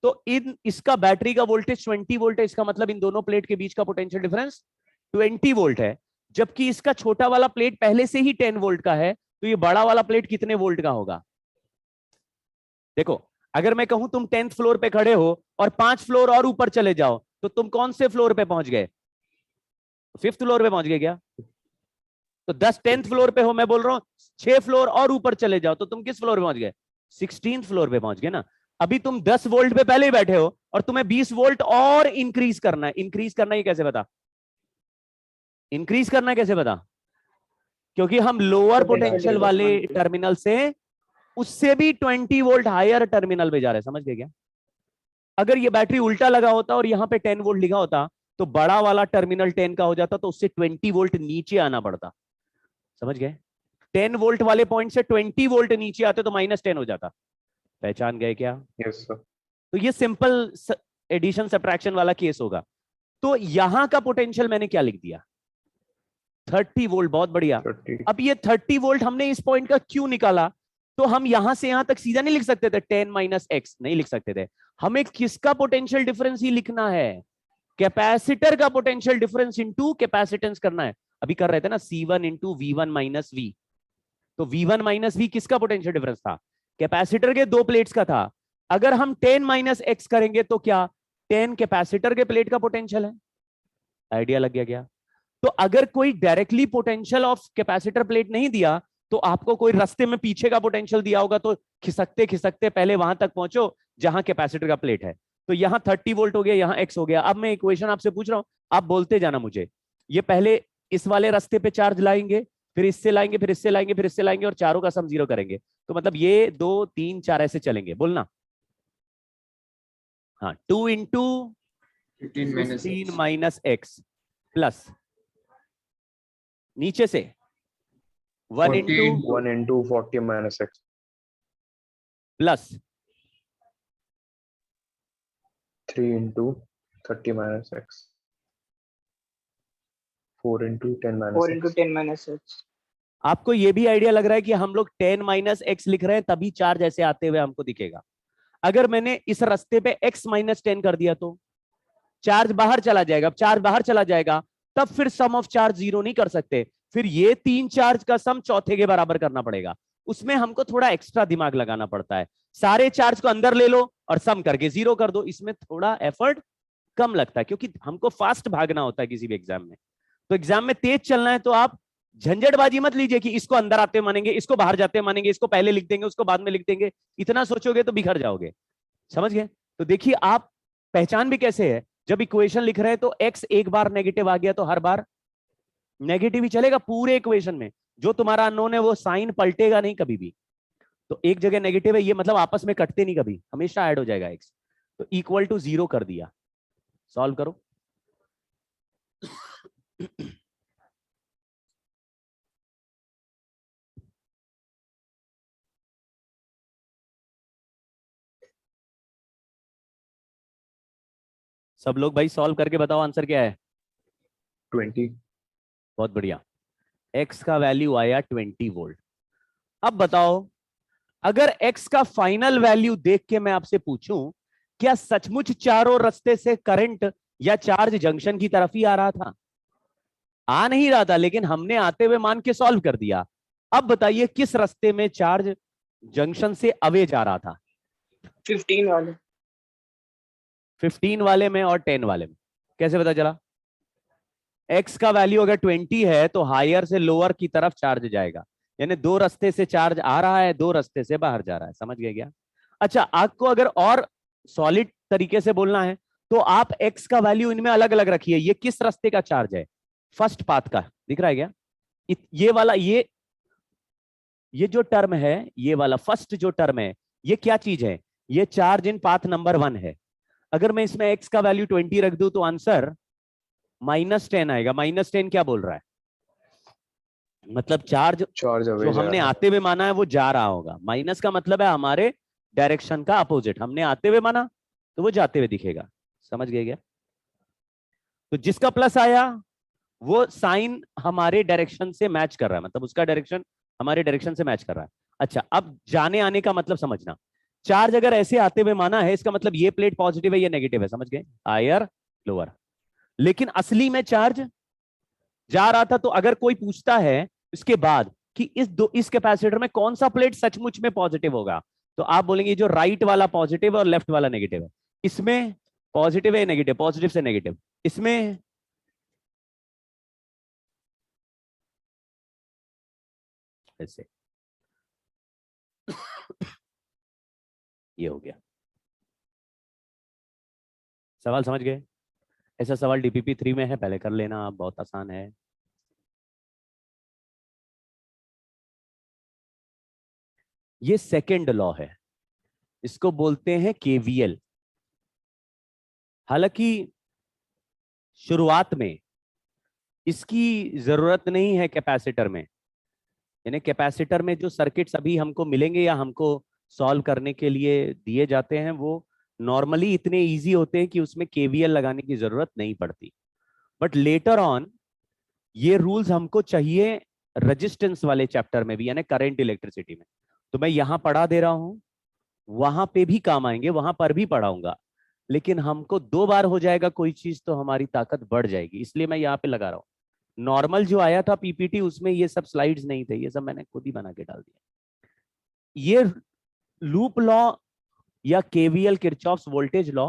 तो इसका बैटरी का वोल्टेज 20 वोल्ट है, इसका मतलब इन दोनों प्लेट के बीच का पोटेंशियल डिफरेंस 20 वोल्ट है, जबकि इसका छोटा वाला प्लेट पहले से ही 10 वोल्ट का है, तो ये बड़ा वाला प्लेट कितने वोल्ट का होगा। देखो, अगर मैं कहूं तुम 10th फ्लोर पे खड़े हो और 5 फ्लोर और ऊपर चले जाओ, तो तुम कौन से फ्लोर पे पहुंच गए, 5th फ्लोर पे पहुंच गए क्या। तो 10th फ्लोर पे हो, मैं बोल रहा हूं 6 फ्लोर और ऊपर चले जाओ तो तुम किस फ्लोर पे पहुंच गए, 16th फ्लोर पे पहुंच गए ना। अभी तुम 10 वोल्ट पे पहले ही बैठे हो और तुम्हें 20 वोल्ट और इंक्रीज करना है। इंक्रीज करना ही कैसे बता, इंक्रीज करना कैसे बता, क्योंकि हम लोअर पोटेंशियल पोटेंशियल वाले डिफरेंस टर्मिनल से उससे भी 20 वोल्ट हायर टर्मिनल पे जा रहे हैं, समझ गए क्या। अगर ये बैटरी उल्टा लगा होता और यहाँ पे 10 वोल्ट लिखा होता तो बड़ा वाला टर्मिनल 10 का हो जाता, तो उससे 20 वोल्ट नीचे आना पड़ता, समझ गए। 10 वोल्ट वाले पॉइंट से 20 वोल्ट नीचे आते तो -10 हो जाता। पहचान गए क्या। Yes sir. तो ये सिंपल एडिशन सब्ट्रैक्शन वाला केस होगा। तो यहां का पोटेंशियल मैंने क्या लिख दिया, 30 वोल्ट, बहुत बढ़िया। 30। अब ये 30 वोल्ट हमने इस पॉइंट का क्यों निकाला, तो हम यहां से यहां तक सीधा नहीं लिख सकते थे, 10 - x नहीं लिख सकते थे, हमें किसका पोटेंशियल डिफरेंस ही लिखना है, कैपेसिटर का पोटेंशियल डिफरेंस इनटू कैपेसिटेंस करना है। अभी कर रहे थे ना C1 × V1 - V, तो V1 - V किसका पोटेंशियल डिफरेंस था, कैपेसिटर के दो प्लेट्स का था। अगर हम 10 - x करेंगे तो क्या 10 कैपेसिटर के प्लेट का पोटेंशियल है। आइडिया लग गया क्या। तो अगर कोई directly potential of capacitor plate नहीं दिया तो आपको कोई रास्ते में पीछे का पोटेंशियल दिया होगा, तो खिसकते खिसकते पहले वहां तक पहुंचो जहां कैपेसिटर का प्लेट है। तो यहां 30 वोल्ट हो गया, यहां x हो गया। अब मैं इक्वेशन आपसे पूछ रहा हूं, आप बोलते जाना मुझे, ये पहले इस वाले रास्ते पे चार्ज लाएंगे, फिर इससे लाएंगे, फिर इससे लाएंगे, फिर इससे लाएंगे, और चारों का सम जीरो करेंगे, तो मतलब ये 2 3 4 ऐसे चलेंगे, बोलना। हाँ, 2 × 15 - x प्लस नीचे से 1 × 1 × 40 - x plus 3 into 30 minus x. 4 into 10 minus 4 into x. 10 minus x. आपको ये भी आइडिया लग रहा है कि हम लोग 10 माइनस एक्स लिख रहे हैं तभी चार्ज ऐसे आते हुए हमको दिखेगा। अगर मैंने इस रास्ते पे x माइनस 10 कर दिया तो चार्ज बाहर चला जाएगा। अब चार्ज बाहर चला जाएगा तब फिर सम ऑफ चार्ज जीरो नहीं कर सकते, फिर ये 3 चार्ज का सम चौथे के बराबर करना पड़ेगा। उसमें हमको थोड़ा एक्स्ट्रा दिमाग लगाना पड़ता है। सारे चार्ज को अंदर ले लो और सम करके जीरो कर दो, इसमें थोड़ा एफर्ट कम लगता है क्योंकि हमको फास्ट भागना होता है किसी भी एग्जाम में। तो एग्जाम में तेज चलना है तो आप झंझटबाजी मत लीजिए कि इसको अंदर आते मानेंगे, इसको बाहर जाते मानेंगे, इसको पहले लिख देंगे, उसको बाद में लिख देंगे। इतना सोचोगे तो बिखर जाओगे। समझ गए? तो देखिए आप पहचान भी कैसे है, जब इक्वेशन लिख रहे हैं तो x एक बार नेगेटिव आ गया तो हर बार नेगेटिव ही चलेगा पूरे इक्वेशन में। जो तुम्हारा अननोन है वो साइन पलटेगा नहीं कभी भी। तो एक जगह नेगेटिव है, ये मतलब आपस में कटते नहीं कभी, हमेशा ऐड हो जाएगा x। तो इक्वल टू 0 कर दिया। सॉल्व करो। सब लोग भाई सॉल्व करके बताओ आंसर क्या है। 20. बहुत बढ़िया। x का वैल्यू आया 20 वोल्ट। अब बताओ अगर x का फाइनल वैल्यू देख के मैं आपसे पूछूं क्या सचमुच चारों रास्ते से करंट या चार्ज जंक्शन की तरफ ही आ रहा था? आ नहीं रहा था, लेकिन हमने आते हुए मान के सॉल्व कर दिया। अब बताइए किस रास्ते में चार्ज जंक्शन से अवे जा रहा था? 15 वाले। 15 वाले में और 10 वाले में। कैसे पता चला? x का वैल्यू अगर 20 है तो हायर से लोअर की तरफ चार्ज जाएगा, यानी 2 रास्ते से चार्ज आ रहा है, 2 रास्ते से बाहर जा रहा है। समझ गए क्या? अच्छा, आपको अगर और सॉलिड तरीके से बोलना है तो आप x का वैल्यू इनमें अलग अलग रखिए। ये किस रास्ते का चार्ज है? फर्स्ट पाथ का। दिख रहा है क्या? ये वाला, ये जो टर्म है, ये वाला फर्स्ट जो टर्म है, ये क्या चीज है? ये चार्ज इन पाथ नंबर 1 है। अगर मैं इसमें x का वैल्यू 20 रख दूं तो आंसर -10 आएगा। -10 क्या बोल रहा है? मतलब चार्ज जो हमने आते हुए माना है वो जा रहा होगा। माइनस का मतलब है हमारे डायरेक्शन का अपोजिट। हमने आते हुए माना तो वो जाते हुए दिखेगा। समझ गए क्या? तो जिसका प्लस आया वो साइन हमारे डायरेक्शन से मैच कर रहा है, मतलब उसका डायरेक्शन हमारे डायरेक्शन से मैच कर रहा है। अच्छा, अब जाने आने का मतलब समझना। चार्ज अगर ऐसे आते हुए माना है, इसका मतलब ये प्लेट पॉजिटिव है, ये नेगेटिव है। समझ गए? Higher lower. लेकिन असली में चार्ज जा रहा था। तो अगर कोई पूछता है इसके बाद कि इस कैपेसिटर में कौन सा प्लेट सचमुच में पॉजिटिव होगा, तो आप बोलेंगे जो राइट वाला पॉजिटिव और लेफ्ट वाला नेगेटिव है। इसमें पॉजिटिव है नेगेटिव, पॉजिटिव से नेगेटिव। इसमें ऐसे ये हो गया। सवाल समझ गए? ऐसा सवाल डीपीपी 3 में है, पहले कर लेना आप, बहुत आसान है। ये सेकंड लॉ है, इसको बोलते हैं केवीएल। हालांकि शुरुआत में इसकी जरूरत नहीं है कैपेसिटर में, यानी कैपेसिटर में जो सर्किट्स अभी हमको मिलेंगे या हमको सॉल्व करने के लिए दिए जाते हैं वो नॉर्मली इतने इजी होते हैं कि उसमें केवीएल लगाने की जरूरत नहीं पड़ती। बट लेटर ऑन ये रूल्स हमको चाहिए रेजिस्टेंस वाले चैप्टर में भी, यानी करंट इलेक्ट्रिसिटी में। तो मैं यहां पढ़ा दे रहा हूं, वहां पे भी काम आएंगे, वहां पर भी पढ़ाऊंगा। लेकिन हमको 2 बार हो जाएगा कोई चीज तो हमारी ताकत बढ़ जाएगी, इसलिए मैं यहाँ पे लगा रहा हूं। नॉर्मल जो आया था पीपीटी उसमें ये सब स्लाइड्स नहीं थे, ये सब मैंने खुद ही बना के डाल दिया। ये लूप लॉ या KVL Kirchhoff's voltage law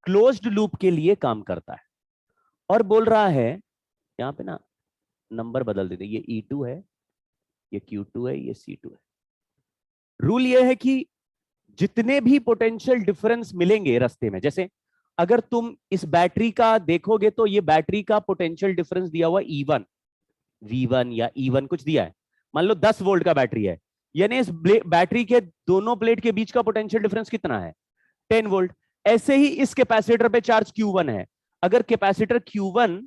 closed loop के लिए काम करता है और बोल रहा है, यहाँ पे ना नंबर बदल देते, ये E2 है, ये Q2 है, ये C2 है। रूल ये है कि जितने भी पोटेंशियल डिफरेंस मिलेंगे रास्ते में, जैसे अगर तुम इस बैटरी का देखोगे तो ये बैटरी का पोटेंशियल डिफरेंस दिया हुआ E1, V1 या E1 कुछ दिया है। मान लो 10 वोल्ट का बैटरी है, यानी इस बैटरी के दोनों प्लेट के बीच का पोटेंशियल डिफरेंस कितना है? 10 वोल्ट। ऐसे ही इस कैपेसिटर पे चार्ज Q1 है। अगर कैपेसिटर Q1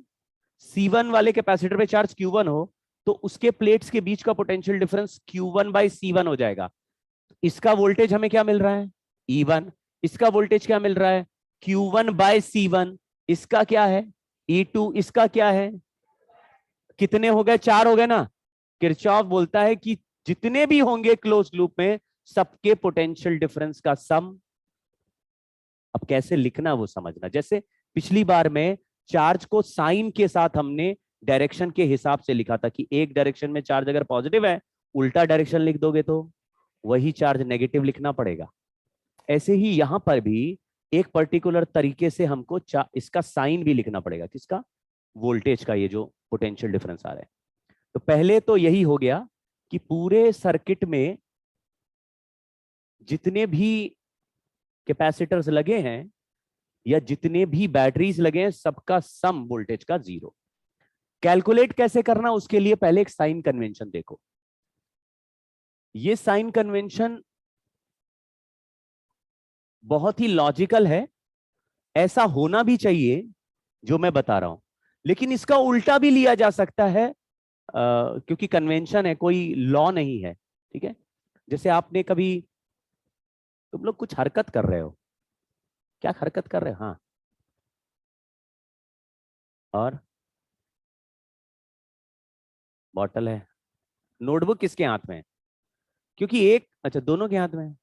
C1 वाले कैपेसिटर पे चार्ज Q1 हो तो उसके प्लेट्स के बीच का पोटेंशियल डिफरेंस Q1/C1 हो जाएगा। इसका वोल्टेज हमें क्या मिल रहा है, E1, इसका वोल्टेज क्या मिल रहा है, Q1/C1, इसका क्या है, E2, इसका क्या है, कितने हो गए, 4 हो गए ना। किरचॉफ बोलता है कि जितने भी होंगे क्लोज लूप में सबके पोटेंशियल डिफरेंस का सम। अब कैसे लिखना वो समझना, जैसे पिछली बार में चार्ज को साइन के साथ हमने डायरेक्शन के हिसाब से लिखा था कि एक डायरेक्शन में चार्ज अगर पॉजिटिव है, उल्टा डायरेक्शन लिख दोगे तो वही चार्ज नेगेटिव लिखना पड़ेगा। ऐसे ही यहां पर भी एक पर्टिकुलर तरीके से हमको इसका साइन भी लिखना पड़ेगा, किसका, वोल्टेज का, ये जो पोटेंशियल डिफरेंस आ रहा है। तो पहले तो यही हो गया कि पूरे सर्किट में जितने भी कैपेसिटर्स लगे हैं या जितने भी बैटरीज लगे हैं सबका सम वोल्टेज का 0। कैलकुलेट कैसे करना, उसके लिए पहले एक साइन कन्वेंशन देखो। ये साइन कन्वेंशन बहुत ही लॉजिकल है, ऐसा होना भी चाहिए जो मैं बता रहा हूं, लेकिन इसका उल्टा भी लिया जा सकता है, क्योंकि कन्वेंशन है, कोई लॉ नहीं है, ठीक है। जैसे आपने कभी, तुम लोग कुछ हरकत कर रहे हो, क्या हरकत कर रहे हो, हाँ, और बॉटल है, नोटबुक किसके हाथ में है, क्योंकि एक, अच्छा दोनों के हाथ में है,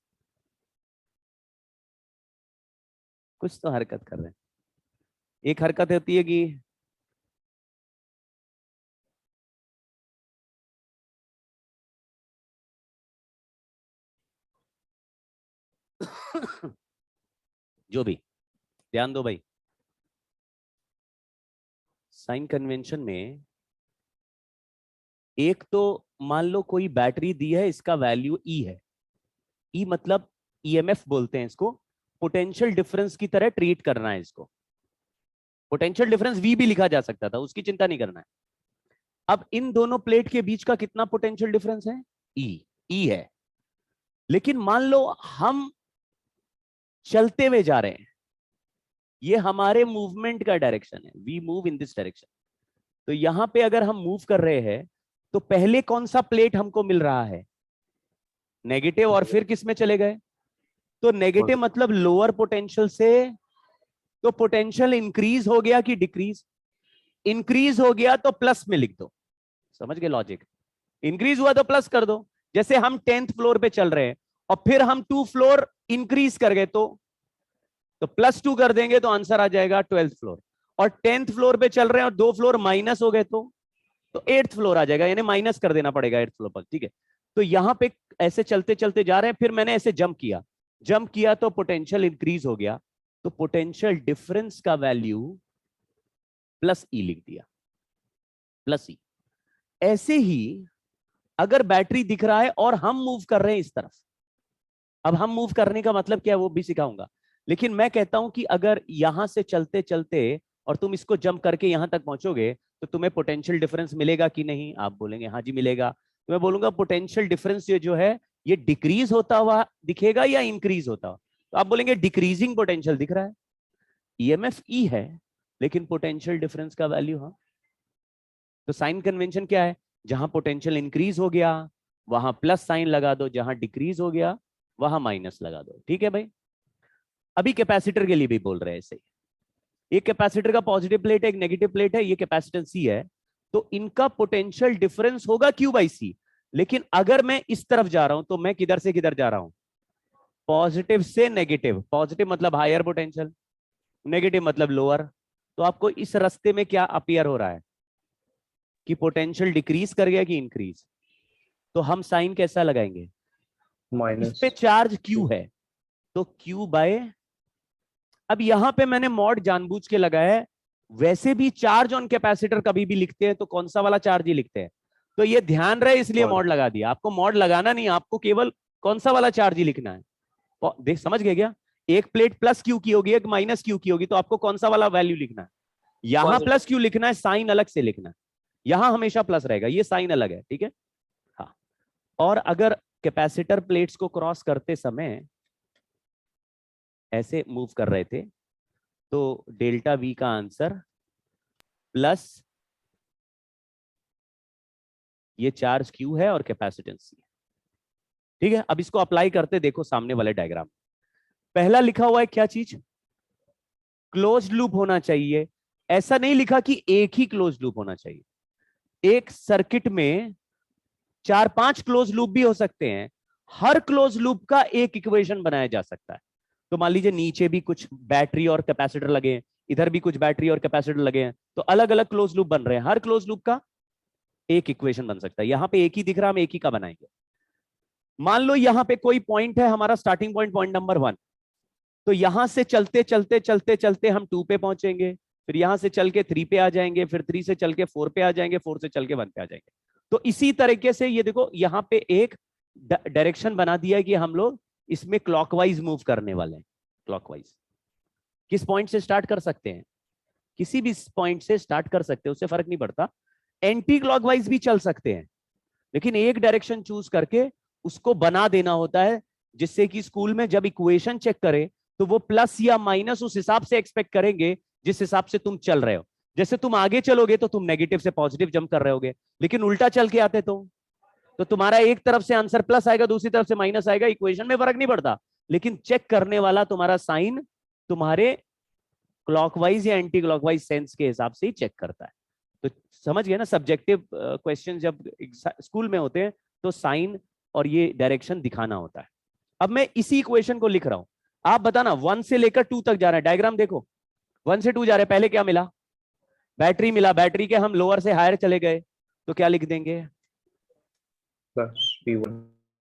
कुछ तो हरकत कर रहे हैं। एक हरकत होती है कि जो भी, ध्यान दो भाई, साइन कन्वेंशन में एक तो मान लो कोई बैटरी दी है, इसका वैल्यू E है, E मतलब EMF बोलते हैं इसको, पोटेंशियल डिफरेंस की तरह ट्रीट करना है इसको। पोटेंशियल डिफरेंस V भी लिखा जा सकता था, उसकी चिंता नहीं करना है। अब इन दोनों प्लेट के बीच का कितना पोटेंशियल डिफरेंस है, E है। लेकिन मान लो हम चलते हुए जा रहे हैं, ये हमारे मूवमेंट का डायरेक्शन है, we move in this direction. तो यहां पे अगर हम मूव कर रहे हैं तो पहले कौन सा प्लेट हमको मिल रहा है, नेगेटिव, और फिर किस में चले गए, तो नेगेटिव मतलब लोअर पोटेंशियल से, तो पोटेंशियल इंक्रीज हो गया कि डिक्रीज, इंक्रीज हो गया तो प्लस में लिख दो, समझ गए लॉजिक, इंक्रीज हुआ तो प्लस कर दो। जैसे हम 10th फ्लोर पे चल रहे हैं और फिर हम 2 फ्लोर इंक्रीज कर गए तो +2 कर देंगे तो आंसर आ जाएगा 12th फ्लोर। और 10th फ्लोर पे चल रहे हैं और 2 फ्लोर माइनस हो गए तो 8th फ्लोर आ जाएगा, यानी माइनस कर देना पड़ेगा 8th फ्लोर पर, ठीक है। तो यहां पे ऐसे चलते चलते जा रहे हैं, फिर मैंने ऐसे जंप किया तो पोटेंशियल इंक्रीज हो गया, तो पोटेंशियल डिफरेंस का वैल्यू +E लिख दिया, +E। ऐसे ही अगर बैटरी दिख रहा है और हम मूव कर रहे हैं इस तरफ, अब हम मूव करने का मतलब क्या है वो भी सिखाऊंगा, लेकिन मैं कहता हूं कि अगर यहां से चलते चलते और तुम इसको जंप करके यहां तक पहुंचोगे तो तुम्हें पोटेंशियल डिफरेंस मिलेगा कि नहीं, आप बोलेंगे हाँ जी मिलेगा, तो मैं बोलूंगा पोटेंशियल डिफरेंस ये जो है ये डिक्रीज होता हुआ दिखेगा या इंक्रीज होता हुआ, तो आप बोलेंगे डिक्रीजिंग पोटेंशियल दिख रहा है, ईएमएफ ई है लेकिन पोटेंशियल डिफरेंस का वैल्यू, हाँ। तो साइन कन्वेंशन क्या है, जहां पोटेंशियल इंक्रीज हो गया वहां प्लस साइन लगा दो, जहां डिक्रीज हो गया वहां माइनस लगा दो, ठीक है भाई। अभी कैपेसिटर के लिए भी बोल रहे हैं ऐसे, एक कैपेसिटर का पॉजिटिव प्लेट है, एक नेगेटिव प्लेट है, ये कैपेसिटेंस सी है, तो इनका पोटेंशियल डिफरेंस होगा Q/C। लेकिन अगर मैं इस तरफ जा रहा हूं तो मैं किधर से किधर जा रहा हूं, पॉजिटिव से नेगेटिव, पॉजिटिव मतलब हायर पोटेंशियल, नेगेटिव मतलब लोअर। तो आपको इस रास्ते में क्या अपीयर हो रहा है कि पोटेंशियल डिक्रीज कर गया कि इंक्रीज, तो हम साइन कैसा लगाएंगे, इस माइनस पे चार्ज Q है तो Q/, अब यहां पे मैंने मॉड जानबूझ के लगाया है, वैसे भी चार्ज ऑन कैपेसिटर कभी भी लिखते हैं तो कौन सा वाला चार्ज ही लिखते हैं, तो ये ध्यान रहे इसलिए मॉड लगा दिया, आपको मॉड लगाना नहीं, आपको केवल कौन सा वाला चार्ज ही लिखना है। देख समझ गए क्या, एक प्लेट +Q की होगी, एक -Q की होगी, तो आपको कौन सा वाला वैल्यू लिखना है, यहां Positive. +Q लिखना है, साइन अलग से लिखना है, यहां हमेशा प्लस रहेगा, ये साइन अलग है, ठीक है। हाँ, और अगर कैपेसिटर प्लेट्स को क्रॉस करते समय ऐसे मूव कर रहे थे तो डेल्टा V का आंसर प्लस ये चार्ज Q है और कैपेसिटेंस C है, ठीक है, अब इसको अप्लाई करते देखो सामने वाले डायग्राम। पहला लिखा हुआ है क्या चीज, क्लोज लूप होना चाहिए। ऐसा नहीं लिखा कि एक ही क्लोज लूप होना चाहिए, एक सर्किट में 4-5 क्लोज लूप भी हो सकते हैं। हर क्लोज लूप का एक इक्वेशन बनाया जा सकता है। तो मान लीजिए नीचे भी कुछ बैटरी और कैपेसिटर लगे हैं, इधर भी कुछ बैटरी और कैपेसिटर लगे हैं, तो अलग अलग क्लोज लूप बन रहे हैं। हर क्लोज लूप का एक इक्वेशन बन सकता है। यहां पे एक ही दिख रहा, हम एक ही का बनाएंगे। मान लो यहां पे कोई पॉइंट है हमारा, स्टार्टिंग पॉइंट, पॉइंट नंबर 1। तो यहां से चलते चलते चलते चलते हम 2 पे पहुंचेंगे, फिर यहां से चल के 3 पे आ जाएंगे, फिर 3 से चल के 4 पे आ जाएंगे, 4 से चल के 1 पे आ जाएंगे। तो इसी तरीके से ये देखो यहां पे एक डायरेक्शन बना दिया है कि हम लोग इसमें क्लॉकवाइज मूव करने वाले हैं। क्लॉकवाइज किस पॉइंट से स्टार्ट कर सकते हैं, किसी भी पॉइंट से स्टार्ट कर सकते हैं, उससे फर्क नहीं पड़ता। एंटी क्लॉकवाइज भी चल सकते हैं, लेकिन एक डायरेक्शन चूज करके उसको बना देना होता है, जिससे कि स्कूल में जब इक्वेशन चेक करे तो वो प्लस या माइनस उस हिसाब से एक्सपेक्ट करेंगे जिस हिसाब से तुम चल रहे हो। जैसे तुम आगे चलोगे तो तुम नेगेटिव से पॉजिटिव जंप कर रहे होगे, लेकिन उल्टा चल के आते तो तुम्हारा एक तरफ से आंसर प्लस आएगा, दूसरी तरफ से माइनस आएगा। इक्वेशन में फर्क नहीं पड़ता, लेकिन चेक करने वाला तुम्हारा साइन तुम्हारे क्लॉकवाइज या एंटी क्लॉकवाइज सेंस के हिसाब से ही चेक करता है। तो समझ गए ना, सब्जेक्टिव क्वेश्चन जब स्कूल में होते हैं तो साइन और ये डायरेक्शन दिखाना होता है। अब मैं इसी इक्वेशन को लिख रहा हूं, आप बताना 1 से लेकर 2 तक जा रहा है। डायग्राम देखो, 1 से 2 जा रहे हैं। पहले क्या मिला, बैटरी मिला, बैटरी के हम लोअर से हायर चले गए, तो क्या लिख देंगे, प्लस P1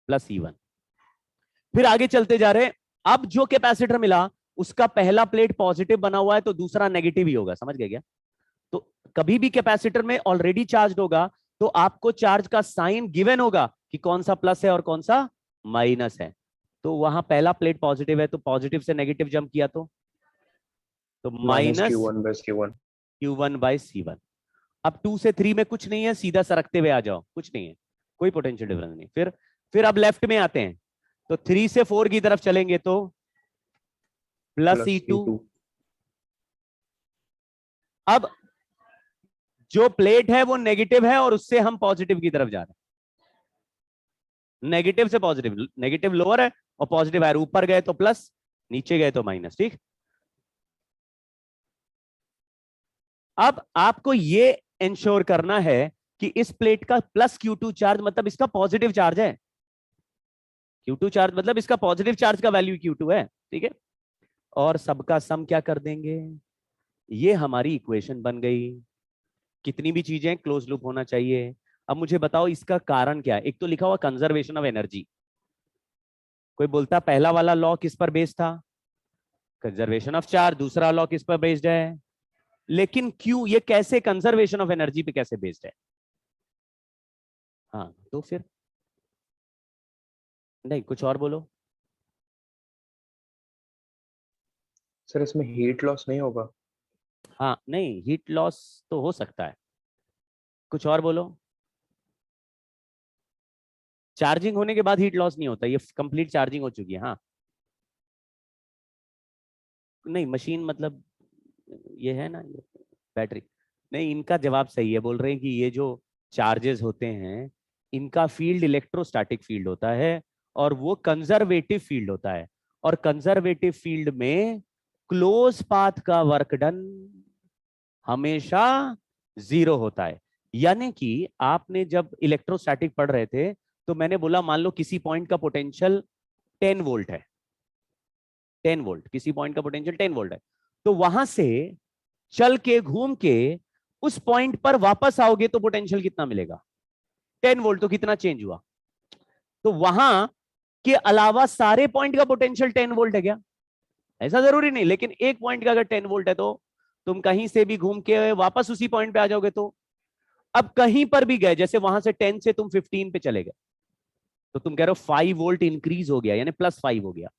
प्लस E1। फिर आगे चलते जा रहे हैं। अब जो कैपेसिटर मिला उसका पहला प्लेट पॉजिटिव बना हुआ है, तो दूसरा नेगेटिव ही होगा। समझ गए क्या? तो कभी भी कैपेसिटर में ऑलरेडी चार्ज होगा तो आपको चार्ज का साइन गिवन होगा कि कौन सा प्लस है और कौन सा माइनस है। तो वहां पहला प्लेट पॉजिटिव है तो पॉजिटिव से नेगेटिव जंप किया तो माइनस Q1/C1 Q1/C1। अब 2 से 3 में कुछ नहीं है, सीधा सरकते हुए आ जाओ, कुछ नहीं है, कोई पोटेंशियल डिफरेंस नहीं। फिर अब लेफ्ट में आते हैं, तो 3 से 4 की तरफ चलेंगे तो प्लस E2। अब जो प्लेट है वो नेगेटिव है और उससे हम पॉजिटिव की तरफ जा रहे हैं। नेगेटिव से पॉजिटिव, नेगेटिव लोअर है और पॉजिटिव हायर, ऊपर गए तो प्लस, नीचे गए तो माइनस। ठीक, अब आपको ये इंश्योर करना है कि इस प्लेट का प्लस Q2 चार्ज मतलब इसका पॉजिटिव चार्ज है। Q2 चार्ज मतलब इसका पॉजिटिव चार्ज का वैल्यू Q2 है। ठीक है, और सबका सम क्या कर देंगे, ये हमारी इक्वेशन बन गई। कितनी भी चीजें क्लोज लूप होना चाहिए। अब मुझे बताओ इसका कारण क्या है। एक तो लिखा हुआ कंजर्वेशन ऑफ एनर्जी। कोई बोलता पहला वाला लॉ किस पर बेस्ड था, कंजर्वेशन ऑफ चार्ज। दूसरा लॉ किस पर बेस्ड है, लेकिन क्यों, ये कैसे कंजर्वेशन ऑफ एनर्जी पे कैसे बेस्ड है? हाँ तो फिर नहीं, कुछ और बोलो। सर इसमें हीट लॉस नहीं होगा? हाँ नहीं, हीट लॉस तो हो सकता है। कुछ और बोलो। चार्जिंग होने के बाद हीट लॉस नहीं होता, ये कंप्लीट चार्जिंग हो चुकी है। हाँ नहीं, मशीन मतलब ये है ना, ये बैटरी। नहीं, इनका जवाब सही है, बोल रहे हैं कि ये जो चार्जेस होते हैं इनका फील्ड इलेक्ट्रोस्टैटिक फील्ड होता है और वो कंजर्वेटिव फील्ड होता है। और कंजर्वेटिव फील्ड में क्लोज पाथ का वर्क डन हमेशा 0 होता है। यानी कि आपने जब इलेक्ट्रोस्टैटिक पढ़ रहे थे तो मैंने बोला मान लो किसी पॉइंट का पोटेंशियल 10 वोल्ट है, 10 वोल्ट, किसी पॉइंट का पोटेंशियल 10 वोल्ट है, तो वहां से चल के घूम के उस पॉइंट पर वापस आओगे तो पोटेंशियल कितना मिलेगा, 10 वोल्ट। तो कितना चेंज हुआ, तो वहां के अलावा सारे पॉइंट का पोटेंशियल 10 वोल्ट है क्या? ऐसा जरूरी नहीं, लेकिन एक पॉइंट का अगर 10 वोल्ट है तो तुम कहीं से भी घूम के वापस उसी पॉइंट पे आ जाओगे। तो अब कहीं पर भी गए, जैसे वहां से 10 से तुम 15 पे चले गए, तो तुम कह रहे हो 5 वोल्ट इंक्रीज हो गया, यानी +5 हो गया।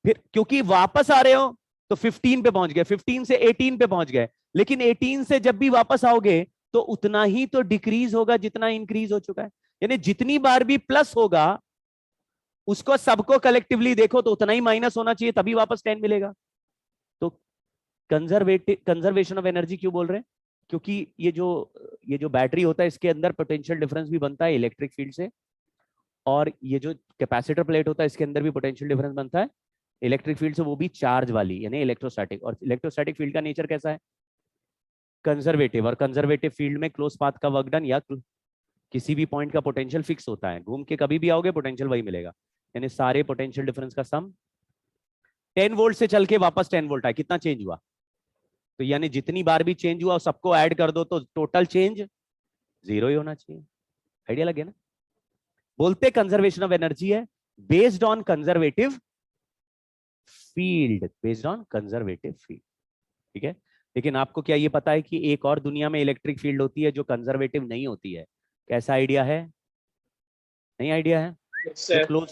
फिर क्योंकि वापस आ रहे हो तो 15 पे पहुंच गए, 15 से 18 पे पहुंच गए, लेकिन 18 से जब भी वापस आओगे तो उतना ही तो डिक्रीज होगा जितना इंक्रीज हो चुका है। यानी जितनी बार भी प्लस होगा उसको सबको कलेक्टिवली देखो तो उतना ही माइनस होना चाहिए, तभी वापस 10 मिलेगा। तो कंजर्वेशन ऑफ एनर्जी क्यों बोल रहे हैं, क्योंकि ये जो बैटरी होता है इसके अंदर पोटेंशियल डिफरेंस भी बनता है इलेक्ट्रिक फील्ड से, और ये जो कैपेसिटर प्लेट होता है इसके अंदर भी पोटेंशियल डिफरेंस बनता है इलेक्ट्रिक फील्ड से, वो भी चार्ज वाली यानी इलेक्ट्रोस्टैटिक। और इलेक्ट्रोस्टैटिक फील्ड का नेचर कैसा है? कंजर्वेटिव। और कंजर्वेटिव फील्ड में क्लोज पाथ का वर्क डन या किसी भी पॉइंट का पोटेंशियल फिक्स होता है, घूम के कभी भी आओगे पोटेंशियल वही मिलेगा, यानी सारे पोटेंशियल डिफरेंस का सम 10 वोल्ट से चल के वापस 10 वोल्ट आए, कितना चेंज हुआ? तो यानी जितनी बार भी चेंज हुआ सबको ऐड कर दो तो टोटल चेंज 0 ही होना चाहिए। आइडिया लगे ना? बोलते कंजर्वेशन ऑफ एनर्जी है based on conservative field, based on conservative field. ठीक है, लेकिन आपको क्या ये पता है कि एक और दुनिया में इलेक्ट्रिक फील्ड होती है जो कंजर्वेटिव नहीं होती है? कैसा आइडिया है? नहीं आइडिया है? Yes, तो sir.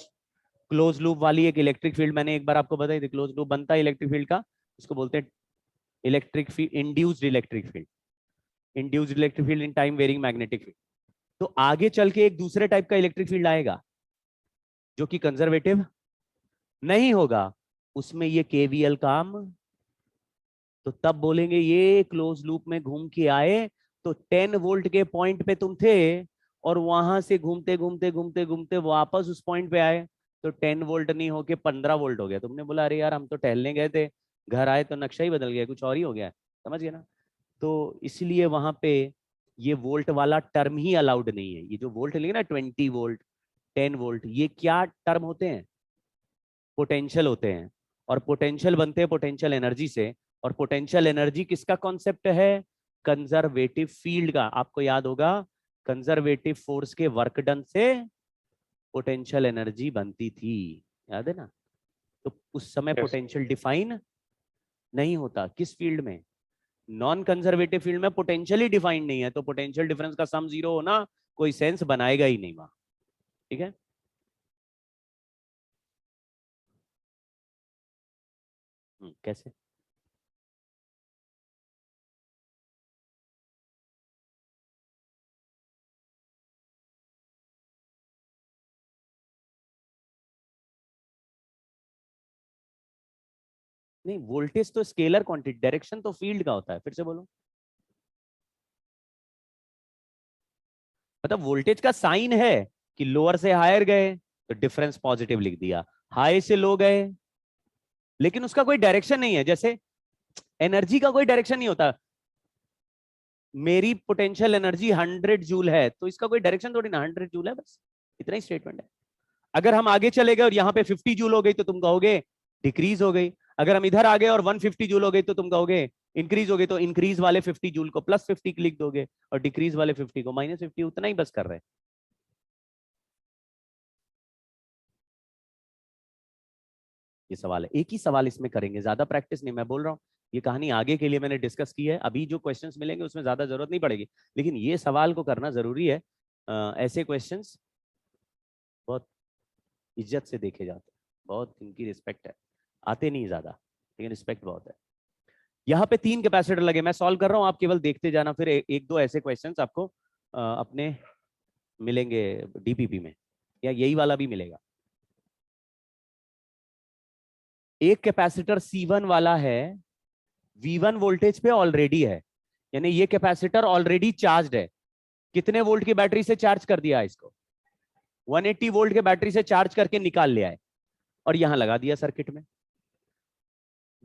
क्लोज लूप वाली एक इलेक्ट्रिक फील्ड मैंने एक बार आपको बताई थी, क्लोज लूप बनता है इलेक्ट्रिक फील्ड का, उसको बोलते हैं electric field, induced electric field, induced electric field in time varying magnetic field. तो आगे चल के एक दूसरे टाइप का इलेक्ट्रिक फील्ड आएगा जो कि कंजर्वेटिव नहीं होगा, उसमें ये केवीएल काम, तो तब बोलेंगे ये क्लोज लूप में घूम के आए तो 10 वोल्ट के पॉइंट पे तुम थे और वहां से घूमते घूमते घूमते घूमते वापस उस पॉइंट पे आए तो 10 वोल्ट नहीं होके 15 वोल्ट हो गया। तुमने बोला अरे यार हम तो टहलने गए थे, घर आए तो नक्शा ही बदल गया, कुछ और ही हो गया। समझ गए ना? तो इसलिए वहां पे ये वोल्ट वाला टर्म ही अलाउड नहीं है। ये जो वोल्ट लेंगे ना 20 वोल्ट 10 वोल्ट, ये क्या टर्म होते हैं? पोटेंशियल होते हैं। और पोटेंशियल बनते हैं पोटेंशियल एनर्जी से, और पोटेंशियल एनर्जी किसका कॉन्सेप्ट है? कंजर्वेटिव फील्ड का। आपको याद होगा कंजर्वेटिव फोर्स के वर्क डन से पोटेंशियल एनर्जी बनती थी, याद है ना? तो उस समय Yes. पोटेंशियल डिफाइन नहीं होता किस फील्ड में? नॉन कंजर्वेटिव फील्ड में पोटेंशियल ही डिफाइंड नहीं है, तो पोटेंशियल डिफरेंस का सम 0 होना कोई सेंस बनाएगा ही नहीं वहां। ठीक है, कैसे? नहीं, वोल्टेज तो स्केलर क्वांटिटी, डायरेक्शन तो फील्ड का होता है। फिर से बोलो। मतलब वोल्टेज का साइन है कि लोअर से हायर गए तो डिफरेंस पॉजिटिव लिख दिया, हाई से लो गए, लेकिन उसका कोई डायरेक्शन नहीं है। जैसे एनर्जी का कोई डायरेक्शन नहीं होता। मेरी पोटेंशियल एनर्जी 100 जूल है तो इसका कोई डायरेक्शन थोड़ी ना, 100 जूल है, बस इतना ही स्टेटमेंट है। अगर हम आगे चले गए और यहाँ पे 50 जूल हो गई तो तुम कहोगे डिक्रीज हो गई। अगर हम इधर आ गए और 150 जूल हो गई तो तुम कहोगे इंक्रीज हो गई। तो इंक्रीज वाले 50 जूल को +50 लिख दोगे और डिक्रीज वाले 50 को -50, उतना ही बस कर रहे हैं। ये सवाल है, एक ही सवाल इसमें करेंगे, ज्यादा प्रैक्टिस नहीं। मैं बोल रहा हूँ ये कहानी आगे के लिए मैंने डिस्कस की है, अभी जो क्वेश्चंस मिलेंगे उसमें ज्यादा जरूरत नहीं पड़ेगी, लेकिन ये सवाल को करना जरूरी है। ऐसे क्वेश्चंस बहुत इज्जत से देखे जाते हैं, बहुत इनकी रिस्पेक्ट है, आते नहीं ज्यादा लेकिन रिस्पेक्ट बहुत है। यहाँ पे 3 कैपेसिटर लगे, मैं सॉल्व कर रहा हूँ, आप केवल देखते जाना। फिर एक दो ऐसे क्वेश्चंस आपको अपने मिलेंगे डीपीपी में, या यही वाला भी मिलेगा। एक कैपेसिटर C1 वाला है, V1 वोल्टेज पे ऑलरेडी है, यानी ये कैपेसिटर ऑलरेडी चार्ज है। कितने वोल्ट की बैटरी से चार्ज कर दिया इसको? 180 वोल्ट के बैटरी से चार्ज करके निकाल लिया है और यहां लगा दिया सर्किट में।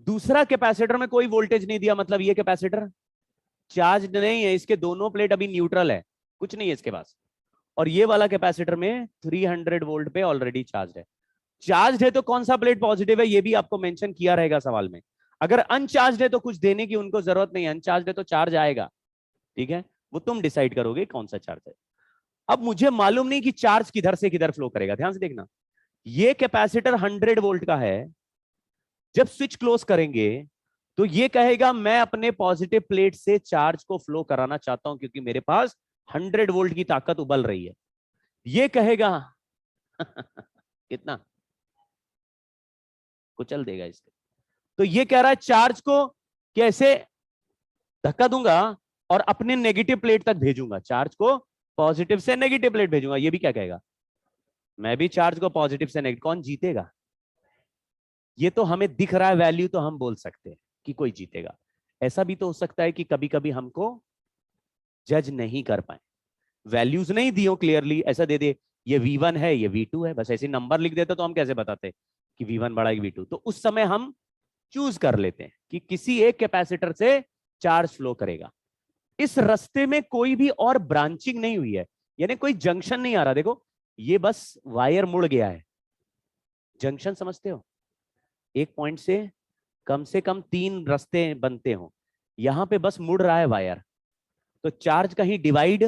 दूसरा कैपेसिटर में कोई वोल्टेज नहीं दिया, मतलब ये कैपेसिटर चार्ज नहीं है, इसके दोनों प्लेट अभी न्यूट्रल है, कुछ नहीं है इसके पास। और ये वाला कैपेसिटर में 300 वोल्ट पे ऑलरेडी चार्ज है। चार्ज है तो कौन सा प्लेट पॉजिटिव है ये भी आपको मेंशन किया रहेगा सवाल में। अगर अनचार्ज है तो कुछ देने की उनको जरूरत नहीं है, अनचार्ज है तो चार्ज आएगा। ठीक है, वो तुम डिसाइड करोगे कौन सा चार्ज है। अब मुझे मालूम नहीं कि चार्ज किधर से किधर फ्लो करेगा, ध्यान से देखना। ये कैपेसिटर 100 वोल्ट का है, जब स्विच क्लोज करेंगे तो ये कहेगा मैं अपने पॉजिटिव प्लेट से चार्ज को फ्लो कराना चाहता हूं क्योंकि मेरे पास 100 वोल्ट की ताकत उबल रही है। ये कहेगा कितना कुचल देगा इसके। तो ये कह रहा है चार्ज को कैसे धक्का दूंगा और अपने नेगेटिव प्लेट तक भेजूंगा, चार्ज को पॉजिटिव से नेगेटिव प्लेट भेजूंगा। ये भी क्या कहेगा? मैं भी चार्ज को पॉजिटिव से नेगेटिव। कौन जीतेगा? ये तो हमें दिख रहा है वैल्यू, तो हम बोल सकते हैं कि कोई जीतेगा। ऐसा भी तो हो सकता है कि कभी कभी हमको जज नहीं कर पाए, वैल्यूज नहीं दियो क्लियरली, ऐसा दे दे ये V1 है, ये V2 है, बस ऐसे नंबर लिख देते तो हम कैसे बताते कि V1 बड़ा है V2। तो उस समय हम चूज कर लेते हैं कि किसी एक कैपेसिटर से चार्ज फ्लो करेगा। इस रास्ते में कोई भी और ब्रांचिंग नहीं हुई है, यानी कोई जंक्शन नहीं आ रहा। देखो ये बस वायर मुड़ गया है। जंक्शन समझते हो, एक पॉइंट से कम 3 रास्ते बनते हो, यहां पे बस मुड़ रहा है वायर। तो चार्ज कहीं डिवाइड,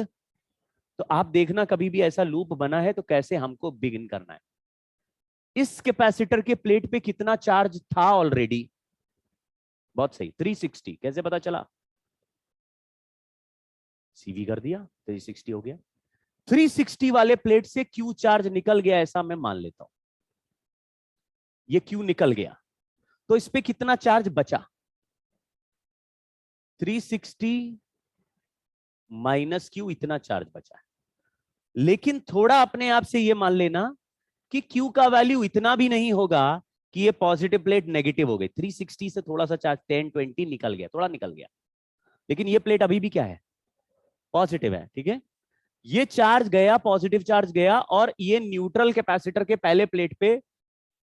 तो आप देखना कभी भी ऐसा लूप बना है तो कैसे हमको बिगिन करना है। इस कैपेसिटर के प्लेट पे कितना चार्ज था ऑलरेडी? बहुत सही, 360। कैसे पता चला? सीवी कर दिया, 360 हो गया। 360 वाले प्लेट से क्यू चार्ज निकल गया, ऐसा मैं मान लेता हूं। ये क्यू निकल गया, तो इस पे कितना चार्ज बचा? 360 माइनस क्यू, इतना चार्ज बचा है। लेकिन थोड़ा अपने आप से ये मान लेना कि क्यू का वैल्यू इतना भी नहीं होगा कि ये पॉजिटिव प्लेट नेगेटिव हो गई। 360 से थोड़ा सा चार्ज 10-20 निकल गया, थोड़ा निकल गया, लेकिन ये प्लेट अभी भी क्या है? पॉजिटिव है। ठीक है, ये चार्ज गया, पॉजिटिव चार्ज गया, और ये न्यूट्रल कैपेसिटर के पहले प्लेट पे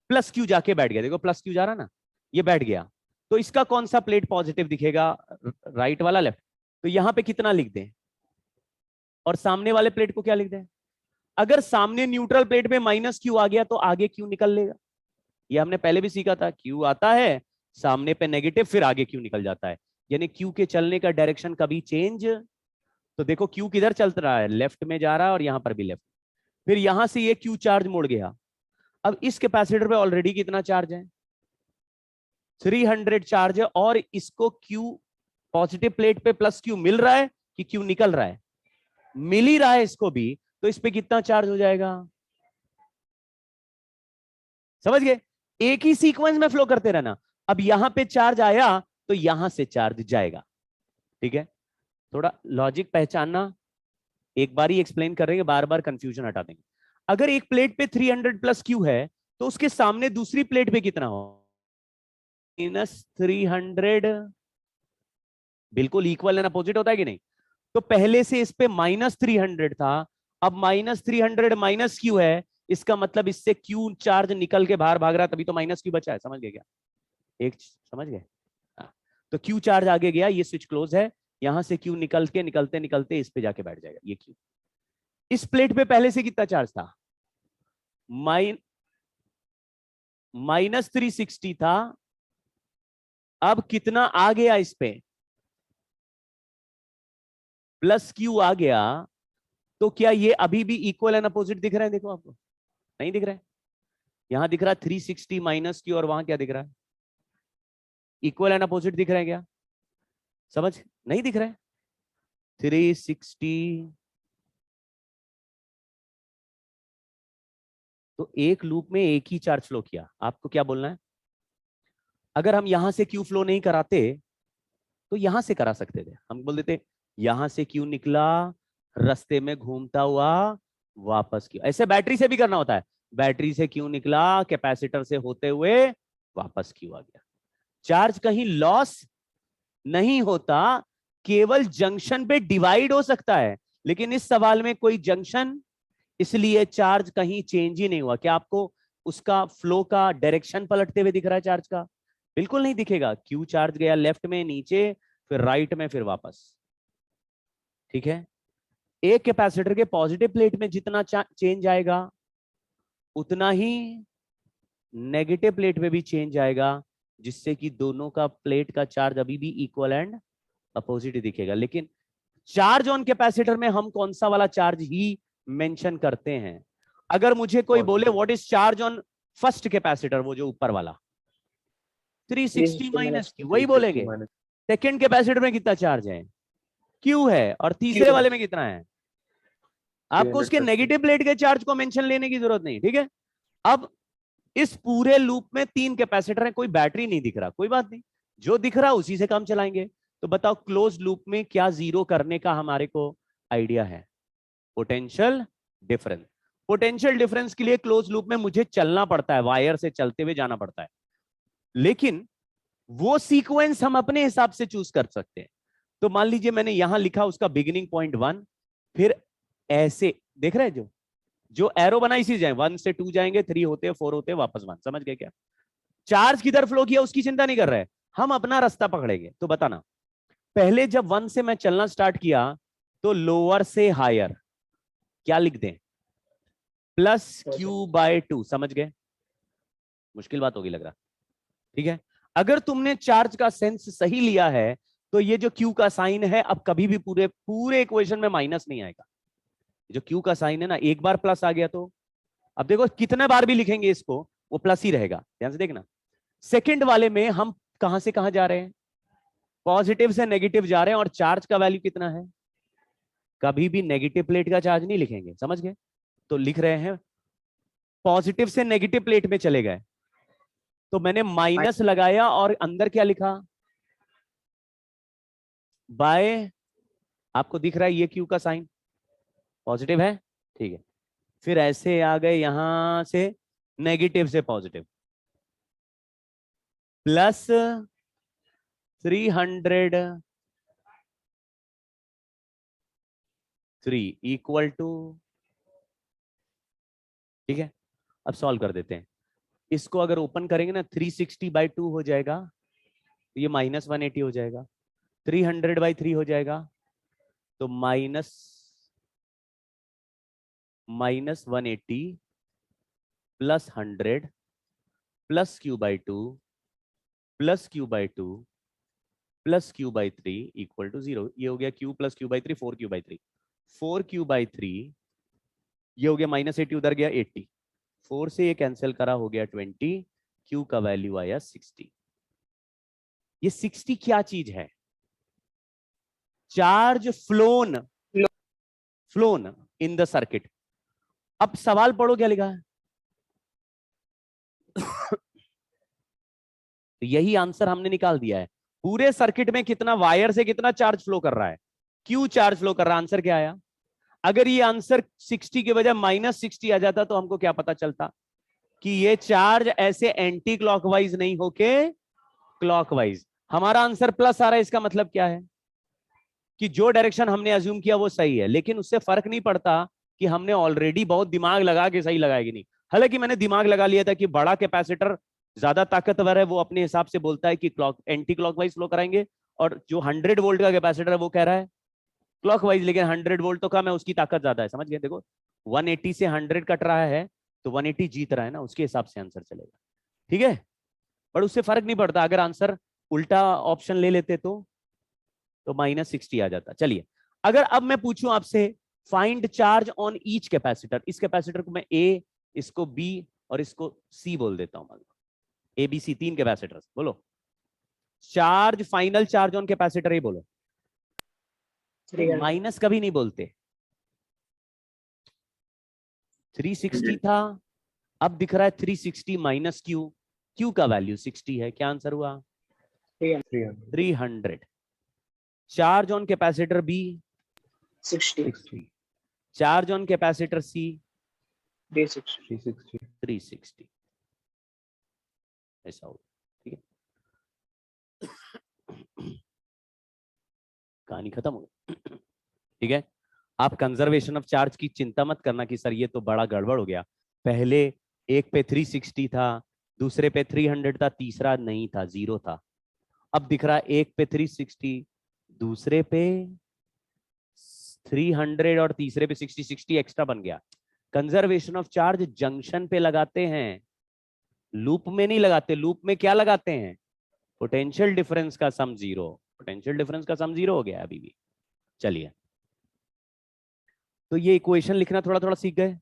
प्लस क्यू जाके बैठ गया। देखो प्लस क्यू जा रहा ना, ये बैठ गया। तो इसका कौन सा प्लेट पॉजिटिव दिखेगा? राइट वाला, लेफ्ट। तो यहां पे कितना लिख दें, और सामने वाले प्लेट को क्या लिख दें? अगर सामने न्यूट्रल प्लेट में माइनस क्यू आ गया तो आगे क्यू निकल लेगा। ये हमने पहले भी सीखा था, क्यू आता है सामने पे नेगेटिव, फिर आगे क्यू निकल जाता है, यानी क्यू के चलने का डायरेक्शन कभी चेंज। तो देखो क्यू किधर चल रहा है? लेफ्ट में जा रहा है, और यहां पर भी लेफ्ट। फिर यहां से ये क्यू चार्ज मुड़ गया। अब इस कैपेसिटर पे ऑलरेडी कितना चार्ज है? 300 चार्ज है, और इसको क्यू पॉजिटिव प्लेट पे प्लस क्यू मिल रहा है कि क्यू निकल रहा है? मिल ही रहा है इसको भी, तो इस पे कितना चार्ज हो जाएगा? समझ गए? एक ही सीक्वेंस में फ्लो करते रहना। अब यहां पे चार्ज आया तो यहां से चार्ज जाएगा। ठीक है, थोड़ा लॉजिक पहचानना, एक बार ही एक्सप्लेन करेंगे, बार बार कंफ्यूजन हटा देंगे। अगर एक प्लेट पे 300 प्लस क्यू है, तो उसके सामने दूसरी प्लेट पे कितना हो? -300। बिल्कुल इक्वल एंड अपोजिट होता है कि नहीं? तो पहले से इस पे -300 था, अब -300 माइनस क्यू है, इसका मतलब इससे क्यू चार्ज निकल के बाहर भाग रहा है, तभी तो माइनस क्यू बचा है। समझ गए क्या? एक समझ गए? तो क्यू चार्ज आगे गया, ये स्विच क्लोज है, यहां से क्यू निकल के निकलते निकलते इस पे जाके बैठ जाएगा। ये क्यू, इस प्लेट पे पहले से कितना चार्ज था? -360 था, अब कितना आ गया इस पे? प्लस क्यू आ गया। तो क्या ये अभी भी इक्वल एंड अपोजिट दिख रहा है? देखो आपको नहीं दिख रहा है, यहां दिख रहा है 360 माइनस क्यू, और वहां क्या दिख रहा है? इक्वल एंड अपोजिट दिख रहा है क्या? समझ नहीं दिख रहा है? 360। तो एक लूप में एक ही चार्ज फ्लो किया। आपको क्या बोलना है? अगर हम यहां से क्यू फ्लो नहीं कराते तो यहां से करा सकते थे। हम बोल देते यहां से क्यू निकला, रास्ते में घूमता हुआ वापस क्यू। ऐसे बैटरी से भी करना होता है, बैटरी से क्यू निकला, कैपेसिटर से होते हुए वापस क्यू आ गया। चार्ज कहीं लॉस नहीं होता, केवल जंक्शन पे डिवाइड हो सकता है, लेकिन इस सवाल में कोई जंक्शन, इसलिए चार्ज कहीं चेंज ही नहीं हुआ। क्या आपको उसका फ्लो का डायरेक्शन पलटते हुए दिख रहा है चार्ज का? बिल्कुल नहीं दिखेगा। क्यू चार्ज गया लेफ्ट में, नीचे, फिर राइट में, फिर वापस। ठीक है, एक कैपेसिटर के पॉजिटिव प्लेट में जितना चेंज आएगा उतना ही नेगेटिव प्लेट में भी चेंज आएगा, जिससे कि दोनों का प्लेट का चार्ज अभी भी इक्वल एंड अपोजिट दिखेगा। लेकिन चार्ज ऑन कैपेसिटर में हम कौन सा वाला चार्ज ही मेंशन करते हैं? अगर मुझे कोई बोले what is charge on first capacitor, वो जो ऊपर वाला 360 माइनस क्यू, वही बोलेंगे। सेकंड कैपेसिटर में कितना चार्ज है? क्यू है। और तीसरे वाले में कितना है? आपको उसके नेगेटिव प्लेट के चार्ज को मेंशन लेने की जरूरत नहीं। ठीक है, अब इस पूरे लूप में 3 कैपेसिटर हैं, कोई बैटरी नहीं दिख रहा, कोई बात नहीं, जो दिख रहा उसी से काम चलाएंगे। तो बताओ क्लोज लूप में क्या जीरो करने का हमारे को आइडिया है? Potential difference. पोटेंशियल डिफरेंस के लिए क्लोज लूप में मुझे चलना पड़ता है, वायर से चलते हुए जाना पड़ता है, लेकिन वो सीक्वेंस हम अपने हिसाब से चूज कर सकते हैं। तो मान लीजिए मैंने यहां लिखा उसका बिगिनिंग पॉइंट 1, फिर ऐसे देख रहे हैं जो जो एरो बनाई सी जाए, 1 से 2 जाएंगे, 3 होते हैं, 4 होते हैं, वापस 1। समझ गए क्या? चार्ज किधर फ्लो किया उसकी चिंता नहीं कर रहे, हम अपना रास्ता पकड़ेंगे। तो बताना, पहले जब 1 से मैं चलना स्टार्ट किया तो लोअर से हायर क्या लिख दें? Plus Q/2। समझ गए? मुश्किल बात होगी लग रहा, ठीक है। अगर तुमने चार्ज का सेंस सही लिया है तो ये जो Q का साइन है अब कभी भी पूरे इक्वेशन में माइनस नहीं आएगा। जो Q का साइन है ना, एक बार प्लस आ गया तो अब देखो कितने बार भी लिखेंगे इसको वो प्लस ही रहेगा। ध्यान से देखना, सेकंड वाले में हम कहां से कहां जा रहे हैं? पॉजिटिव से नेगेटिव जा रहे हैं, और चार्ज का वैल्यू कितना है? कभी भी नेगेटिव प्लेट का चार्ज नहीं लिखेंगे, समझ गए? तो लिख रहे हैं पॉजिटिव से नेगेटिव प्लेट में चले गए, तो मैंने माइनस लगाया और अंदर क्या लिखा? बाय। आपको दिख रहा है ये Q का साइन पॉजिटिव है, ठीक है। फिर ऐसे आ गए यहां से नेगेटिव से पॉजिटिव, प्लस 303 इक्वल टू, ठीक है। अब सॉल्व कर देते हैं इसको। अगर ओपन करेंगे ना 360/2 हो जाएगा, तो ये -180 हो जाएगा। 300/3 हो जाएगा तो -180 plus 100 plus Q/2 plus Q/2 plus Q/3 equal to 0। ये हो गया Q plus Q/3, 4Q/3, 4Q/3। ये हो गया -80, उधर गया 80, 4 से ये कैंसिल करा, हो गया 20। Q का वैल्यू आया 60। ये 60 क्या चीज है? Charge flown in the circuit. अब सवाल पढ़ो क्या लिखा है। तो यही आंसर हमने निकाल दिया है। पूरे सर्किट में कितना वायर से कितना चार्ज फ्लो कर रहा है? Q चार्ज फ्लो कर रहा है। आंसर क्या आया? अगर ये आंसर 60 के बजाय -60 आ जाता तो हमको क्या पता चलता कि ये चार्ज ऐसे एंटी क्लॉकवाइज नहीं होके क्लॉकवाइज। हमारा आंसर प्लस आ रहा है, इसका मतलब क्या है कि जो डायरेक्शन हमने अज्यूम किया वो सही है, लेकिन उससे फर्क नहीं पड़ता कि हमने ऑलरेडी बहुत दिमाग लगा के सही लगाया कि नहीं। हालांकि मैंने दिमाग लगा लिया था कि बड़ा कैपेसिटर ज्यादा ताकतवर है, वो अपने हिसाब से बोलता है कि एंटी क्लॉकवाइज फ्लो कराएंगे, और जो 100 वोल्ट का कैपेसिटर है वो कह रहा है क्लॉकवाइज, लेकिन 100 वोल्ट तो कम है, उसकी ताकत ज्यादा है। समझ गए? देखो 180 से 100 कट रहा है तो 180 जीत रहा है ना, उसके हिसाब से आंसर चलेगा, ठीक है। पर उससे फर्क नहीं पड़ता, अगर आंसर उल्टा ऑप्शन ले लेते तो -60 आ जाता। चलिए, अगर अब मैं पूछूं आपसे find charge on each capacitor, इस कैपेसिटर को मैं A, इसको B और इसको C बोल देता हूं, मान लो ABC 3 कैपेसिटर्स। बोलो charge, final charge on capacitor A बोलो। माइनस कभी नहीं बोलते। 360 था, अब दिख रहा है 360 माइनस Q। Q का वैल्यू 60 है, क्या आंसर हुआ? 300। Charge on capacitor B 60, charge on capacitor C 360। ऐसा होगा, ठीक है। कहानी खत्म हो गई, ठीक है। आप कंजर्वेशन ऑफ चार्ज की चिंता मत करना कि सर ये तो बड़ा गड़बड़ हो गया, पहले एक पे 360 था, दूसरे पे 300 था, तीसरा नहीं था, 0 था। अब दिख रहा है एक पे 360, दूसरे पे 300 और तीसरे पे 60 एक्स्ट्रा बन गया। कंजर्वेशन ऑफ चार्ज जंक्शन पे लगाते हैं, लूप में नहीं लगाते। लूप में क्या लगाते हैं? पोटेंशियल डिफरेंस का सम 0। पोटेंशियल डिफरेंस का सम 0 हो गया अभी भी। चलिए, तो ये इक्वेशन लिखना थोड़ा थोड़ा सीख गए।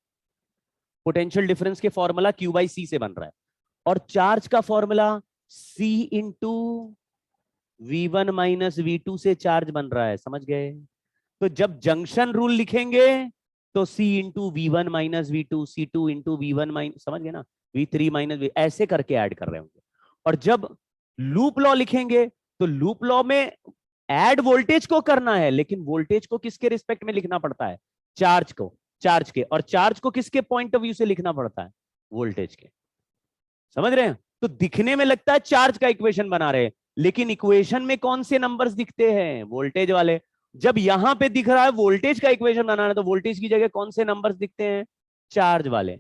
पोटेंशियल डिफरेंस के फॉर्मूला Q/C से बन रहा है, और चार्ज का formula C into V1 minus V2 से चार्ज बन रहा है। समझ गए? तो जब जंक्शन रूल लिखेंगे तो C into V1 minus V2, C2 into V1 minus, समझ गए ना, V3 माइनस V, ऐसे करके ऐड कर रहे होंगे। और जब लूप लॉ लिखेंगे तो लूप लॉ में ऐड वोल्टेज को करना है, लेकिन वोल्टेज को किसके रिस्पेक्ट में लिखना पड़ता है? चार्ज को, चार्ज के। और चार्ज को किसके पॉइंट ऑफ व्यू से लिखना पड़ता है? वोल्टेज के। समझ रहे हैं? तो दिखने में लगता है चार्ज का इक्वेशन बना रहे हैं, लेकिन इक्वेशन में कौन से नंबर्स दिखते हैं? वोल्टेज वाले। जब यहां पे दिख रहा है वोल्टेज का इक्वेशन बनाना है, तो वोल्टेज की जगह कौन से नंबर्स दिखते हैं? चार्ज वाले,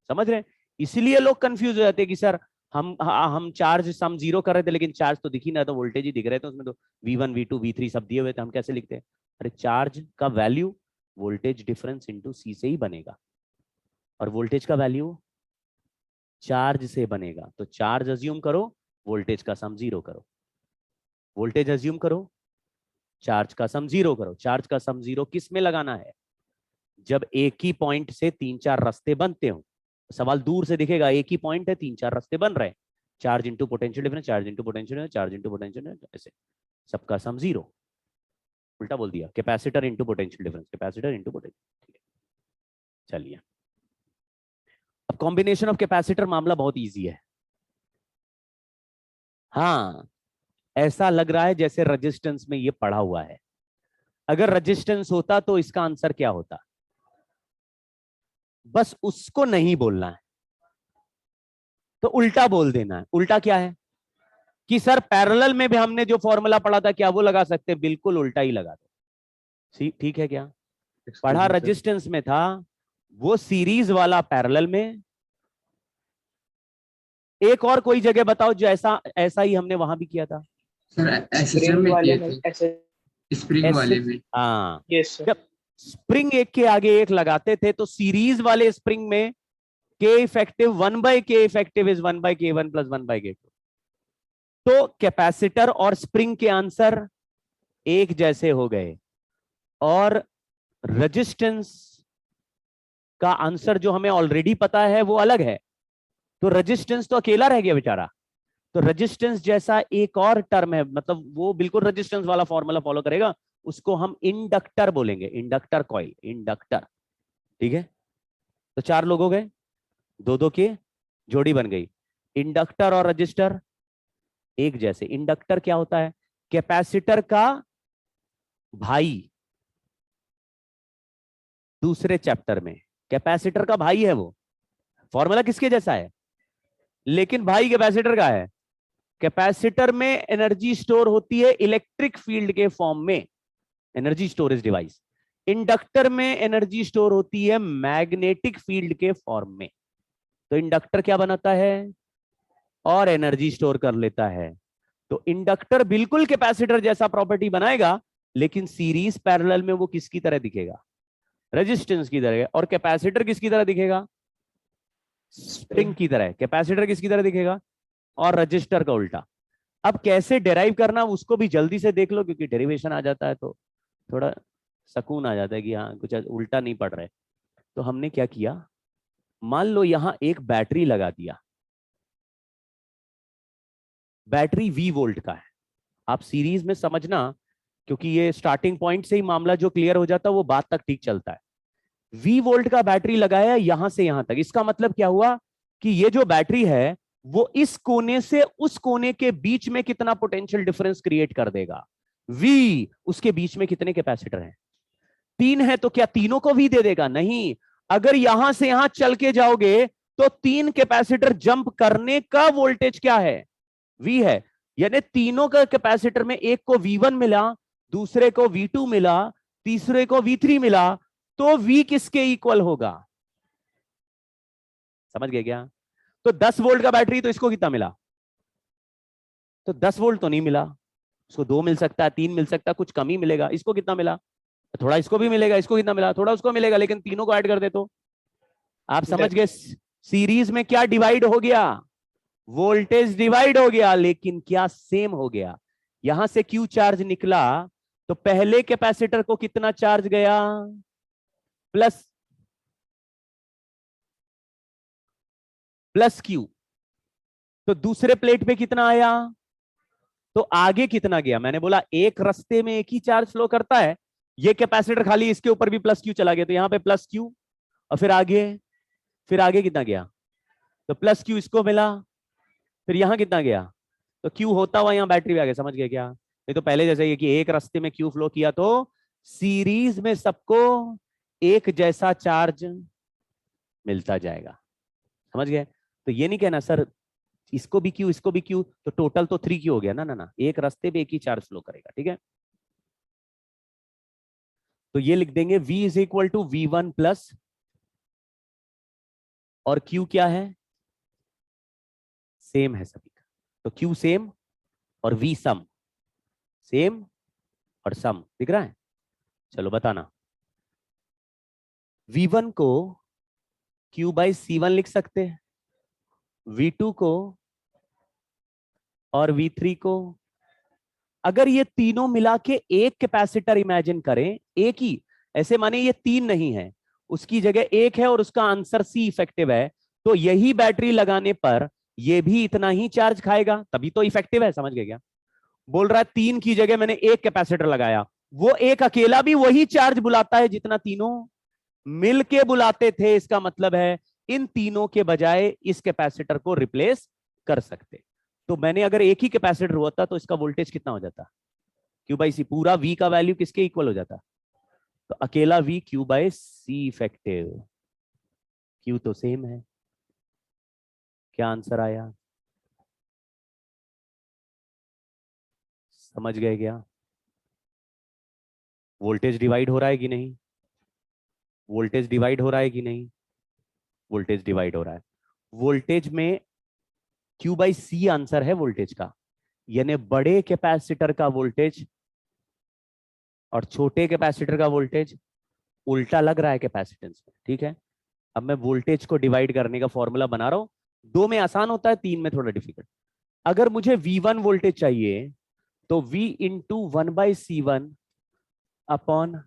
समझ रहे हैं? इसलिए लोग कंफ्यूज हो जाते हैं कि सर हम चार्ज सम जीरो कर रहे थे लेकिन चार्ज तो दिख ही ना, तो वोल्टेज ही दिख रहे थे उसमें, तो V1 V2 V3 सब दिए हुए थे, हम कैसे लिखते हैं? अरे चार्ज का वैल्यू वोल्टेज डिफरेंस इंटू सी से ही बनेगा, और वोल्टेज का वैल्यू चार्ज से बनेगा। तो चार्ज अज्यूम करो, वोल्टेज का सम जीरो करो, वोल्टेज अज्यूम करो, चार्ज का सम जीरो करो। चार्ज का सम जीरो किस में लगाना है? जब एक ही पॉइंट से तीन चार रास्ते बनते हो। सवाल दूर से दिखेगा, एक ही पॉइंट है, तीन चार रास्ते बन रहे हैं, charge into potential difference, charge into potential, charge into potential, ऐसे सबका सम जीरो। उल्टा बोल दिया, capacitor into potential difference, capacitor into potential. ठीक है, चलिए अब कॉम्बिनेशन ऑफ कैपेसिटर मामला बहुत इजी है। हाँ, ऐसा लग रहा है जैसे रेजिस्टेंस में ये पढ़ा हुआ है। अगर रेजिस्टेंस होता तो इसका आंसर क्या होता? बस उसको नहीं बोलना है, तो उल्टा बोल देना है। उल्टा क्या है कि सर पैरेलल में भी हमने जो फॉर्मूला पढ़ा था, क्या वो लगा सकते हैं? बिल्कुल उल्टा ही लगा दो। ठीक है क्या? पढ़ा रेजिस्टेंस में था, वो सीरीज वाला पैरेलल में। एक और कोई जगह बताओ जो ऐसा ही हमने वहां भी किया था। सर एसएसएम स्प्रिंग में वाले किए में थे, ऐसे। स्प्रिंग वाले में। हाँ, यस सर। जब स्प्रिंग एक के आगे एक लगाते थे तो सीरीज वाले स्प्रिंग में K effective 1/K effective is 1/K1 plus 1/K2। तो कैपेसिटर और स्प्रिंग के आंसर एक जैसे हो गए, और रेजिस्टेंस का आंसर जो हमें ऑलरेडी पता है वो अलग है, तो रेजिस्टेंस तो अकेला रह गया बेचारा। तो रेजिस्टेंस जैसा एक और टर्म है, मतलब वो बिल्कुल रेजिस्टेंस वाला फॉर्मूला फॉलो करेगा, उसको हम इंडक्टर बोलेंगे, इंडक्टर कॉइल, इंडक्टर। ठीक है, तो चार लोग हो गए, दो दो की जोड़ी बन गई। इंडक्टर और रजिस्टर एक जैसे। इंडक्टर क्या होता है? कैपेसिटर का भाई। दूसरे चैप्टर में कैपेसिटर का भाई है वो, फॉर्मूला किसके जैसा है लेकिन भाई कैपेसिटर का है। कैपेसिटर में एनर्जी स्टोर होती है इलेक्ट्रिक फील्ड के फॉर्म में, एनर्जी स्टोरेज डिवाइस। इंडक्टर में एनर्जी स्टोर होती है मैग्नेटिक फील्ड के फॉर्म में। तो इंडक्टर क्या बनाता है? और एनर्जी स्टोर कर लेता है। तो इंडक्टर बिल्कुल कैपेसिटर जैसा प्रॉपर्टी बनाएगा, लेकिन सीरीज पैरेलल में वो किसकी तरह दिखेगा? रेजिस्टेंस की तरह। और कैपेसिटर किसकी तरह दिखेगा? स्प्रिंग की तरह। कैपेसिटर किसकी तरह दिखेगा? और रजिस्टर का उल्टा। अब कैसे डेराइव करना उसको भी जल्दी से देख लो, क्योंकि डेरिवेशन आ जाता है तो थोड़ा सुकून आ जाता है कि हाँ कुछ उल्टा नहीं पड़ रहे। तो हमने क्या किया, मान लो यहां एक बैटरी लगा दिया, बैटरी V वोल्ट का है। आप सीरीज में समझना, क्योंकि ये स्टार्टिंग पॉइंट से ही मामला जो क्लियर हो जाता है वो बात तक ठीक चलता है। V वोल्ट का बैटरी लगाया यहां से यहां तक। इसका मतलब क्या हुआ कि ये जो बैटरी है वो इस कोने से उस कोने के बीच में कितना पोटेंशियल डिफरेंस क्रिएट कर देगा? V। उसके बीच में कितने कैपेसिटर हैं? 3 है, तो क्या तीनों को V दे देगा? नहीं। अगर यहां से यहां चल के जाओगे तो 3 कैपेसिटर जंप करने का वोल्टेज क्या है? V है। यानी तीनों का कैपेसिटर में एक को V1 मिला, दूसरे को V2 मिला, तीसरे को V3 मिला, तो V किसके इक्वल होगा? समझ गए क्या? तो 10 वोल्ट का बैटरी, तो इसको कितना मिला? तो 10 वोल्ट तो नहीं मिला, उसको 2 मिल सकता है, 3 मिल सकता है, कुछ कम ही मिलेगा। इसको कितना मिला? थोड़ा इसको भी मिलेगा। इसको कितना मिला? थोड़ा उसको मिलेगा, लेकिन तीनों को ऐड कर दे तो आप समझ गए सीरीज में क्या डिवाइड हो गया? वोल्टेज डिवाइड हो गया, लेकिन क्या सेम हो गया? यहां से Q चार्ज निकला तो पहले कैपेसिटर को कितना चार्ज गया? Plus Q। तो दूसरे प्लेट पे कितना आया? तो आगे कितना गया? मैंने बोला एक रास्ते में एक ही चार्ज फ्लो करता है। ये कैपेसिटर खाली इसके ऊपर भी प्लस Q चला गया, तो यहां पे प्लस Q, और फिर आगे कितना गया? तो प्लस Q इसको मिला, फिर यहां कितना गया? तो Q होता हुआ यहां बैटरी भी आ गया। समझ गए क्या? ये तो पहले जैसे ये कि एक रास्ते में Q फ्लो किया तो सीरीज में सबको एक जैसा चार्ज मिलता जाएगा। समझ गए? तो ये नहीं कहना सर इसको भी Q इसको भी Q, तो टोटल तो 3Q हो गया ना। ना ना, एक रास्ते पे एक ही चार्ज फ्लो करेगा। ठीक है, तो ये लिख देंगे V is equal to V1 plus और Q क्या है, सेम है सभी का, तो Q सेम और V सम, सेम और सम दिख रहा है। चलो बताना, V1 को Q बाई C1 लिख सकते हैं, V2 को और V3 को। अगर ये तीनों मिला के एक कैपेसिटर इमेजिन करें, एक ही, ऐसे माने ये तीन नहीं है, उसकी जगह एक है और उसका आंसर सी इफेक्टिव है, तो यही बैटरी लगाने पर ये भी इतना ही चार्ज खाएगा, तभी तो इफेक्टिव है। समझ गए क्या? बोल रहा है तीन की जगह मैंने एक कैपेसिटर लगाया, वो एक अकेला भी वही चार्ज बुलाता है जितना तीनों मिल के बुलाते थे। इसका मतलब है इन तीनों के बजाय इस कैपेसिटर को रिप्लेस कर सकते। तो मैंने अगर एक ही कैपेसिटर होता तो इसका वोल्टेज कितना हो जाता, क्यू बाई सी, पूरा वी का वैल्यू किसके इक्वल हो जाता, तो अकेला V Q by C effective. Q तो सेम है। क्या आंसर आया, समझ गए क्या? वोल्टेज डिवाइड हो रहा है कि नहीं, वोल्टेज डिवाइड हो रहा है कि नहीं, वोल्टेज डिवाइड हो रहा है। वोल्टेज में क्यू बाई सी आंसर है वोल्टेज का, यानी बड़े कैपेसिटर का वोल्टेज और छोटे कैपेसिटर का वोल्टेज उल्टा लग रहा है कैपेसिटेंस में। ठीक है, अब मैं वोल्टेज को डिवाइड करने का फॉर्मूला बना रहा हूं, दो में आसान होता है, तीन में थोड़ा डिफिकल्ट। अगर मुझे V1 वोल्टेज चाहिए तो V into 1/C1 upon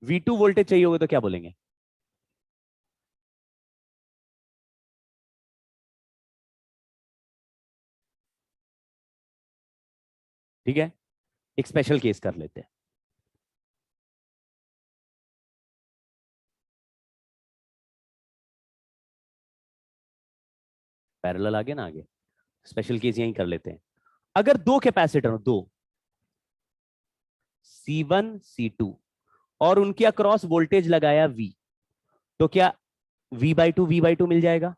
V2 voltage चाहिए होगा तो क्या बोलेंगे, ठीक है, एक स्पेशल केस कर लेते हैं। पैरेलल आगे ना, आगे स्पेशल केस यहीं कर लेते हैं। अगर दो कैपेसिटर हो, दो C1 C2 और उनके अक्रॉस वोल्टेज लगाया V, तो क्या V/2 मिल जाएगा?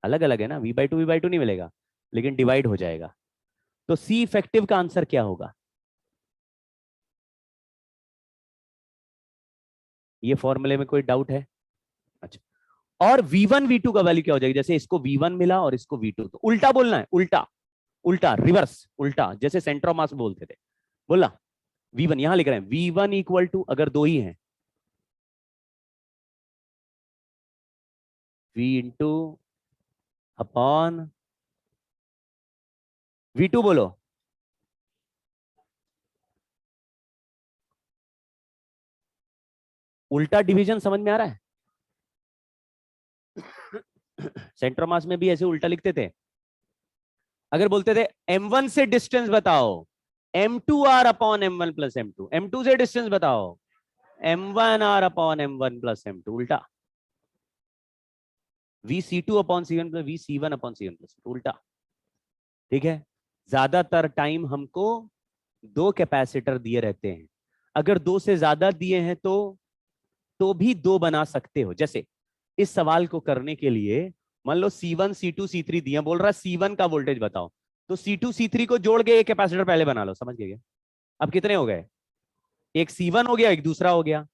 अलग अलग है ना, V/2 नहीं मिलेगा, लेकिन डिवाइड हो जाएगा। तो C इफेक्टिव का आंसर क्या होगा? ये फॉर्मूले में कोई डाउट है? अच्छा, और V1 V2 का वैल्यू क्या हो जाएगी? जैसे इसको V1 मिला और इसको V2, तो उल्टा बोलना है, उल्टा उल्टा रिवर्स उल्टा, जैसे सेंटर ऑफ मास बोलते थे, बोला V1 यहां लिख रहे हैं, V1 इक्वल टू, अगर दो ही हैं, V इंटू अपॉन V2 बोलो। उल्टा डिवीजन समझ में आ रहा है? सेंटर मास में भी ऐसे उल्टा लिखते थे। अगर बोलते थे M1 से डिस्टेंस बताओ, M2R upon M1 plus M2, M2 से डिस्टेंस बताओ, M1R upon M1 plus M2, उल्टा VC2 upon C1 plus VC1 upon C1 plus, उल्टा। ठीक है, ज्यादातर टाइम हमको दो कैपेसिटर दिए रहते हैं, अगर दो से ज्यादा दिए हैं तो भी दो बना सकते हो। जैसे इस सवाल को करने के लिए मान लो C1 C2 C3 दिया, बोल रहा है C1 का वोल्टेज बताओ, तो C2 C3 को जोड़ के एक कैपेसिटर पहले बना लो। समझ गए? अब कितने हो गए, एक C1 हो गया, एक दूसरा हो गया,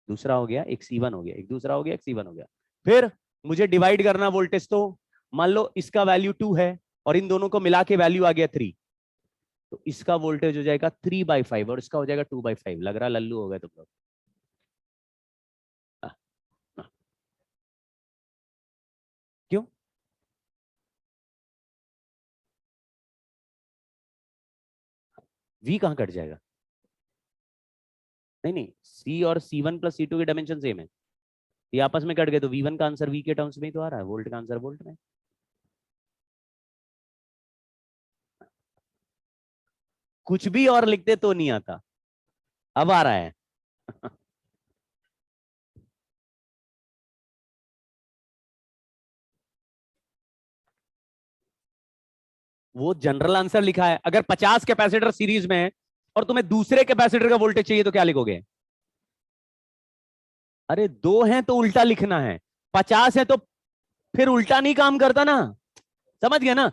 दूसरा हो गया, एक C1 हो गया, एक दूसरा हो गया, एक C1 हो गया। फिर मुझे डिवाइड करना वोल्टेज, तो मान लो इसका वैल्यू 2 है और इन दोनों को मिला के वैल्यू आ गया 3, तो इसका वोल्टेज हो जाएगा 3/5 और इसका हो जाएगा 2/5। लग रहा लल्लू हो गए तुम लोग। क्यों? V कहां कट जाएगा? नहीं नहीं, C और C1 प्लस C2 के डायमेंशन सेम है, ये आपस में कट गए तो V1 का आंसर V के टर्म्स में ही तो आ रहा है, वोल्ट का आंसर वोल्ट में। कुछ भी और लिखते तो नहीं आता, अब आ रहा है। वो जनरल आंसर लिखा है। अगर 50 कैपेसिटर सीरीज में है और तुम्हें दूसरे कैपेसिटर का वोल्टेज चाहिए तो क्या लिखोगे? अरे दो हैं तो उल्टा लिखना है, 50 है तो फिर उल्टा नहीं काम करता ना। समझ गया ना?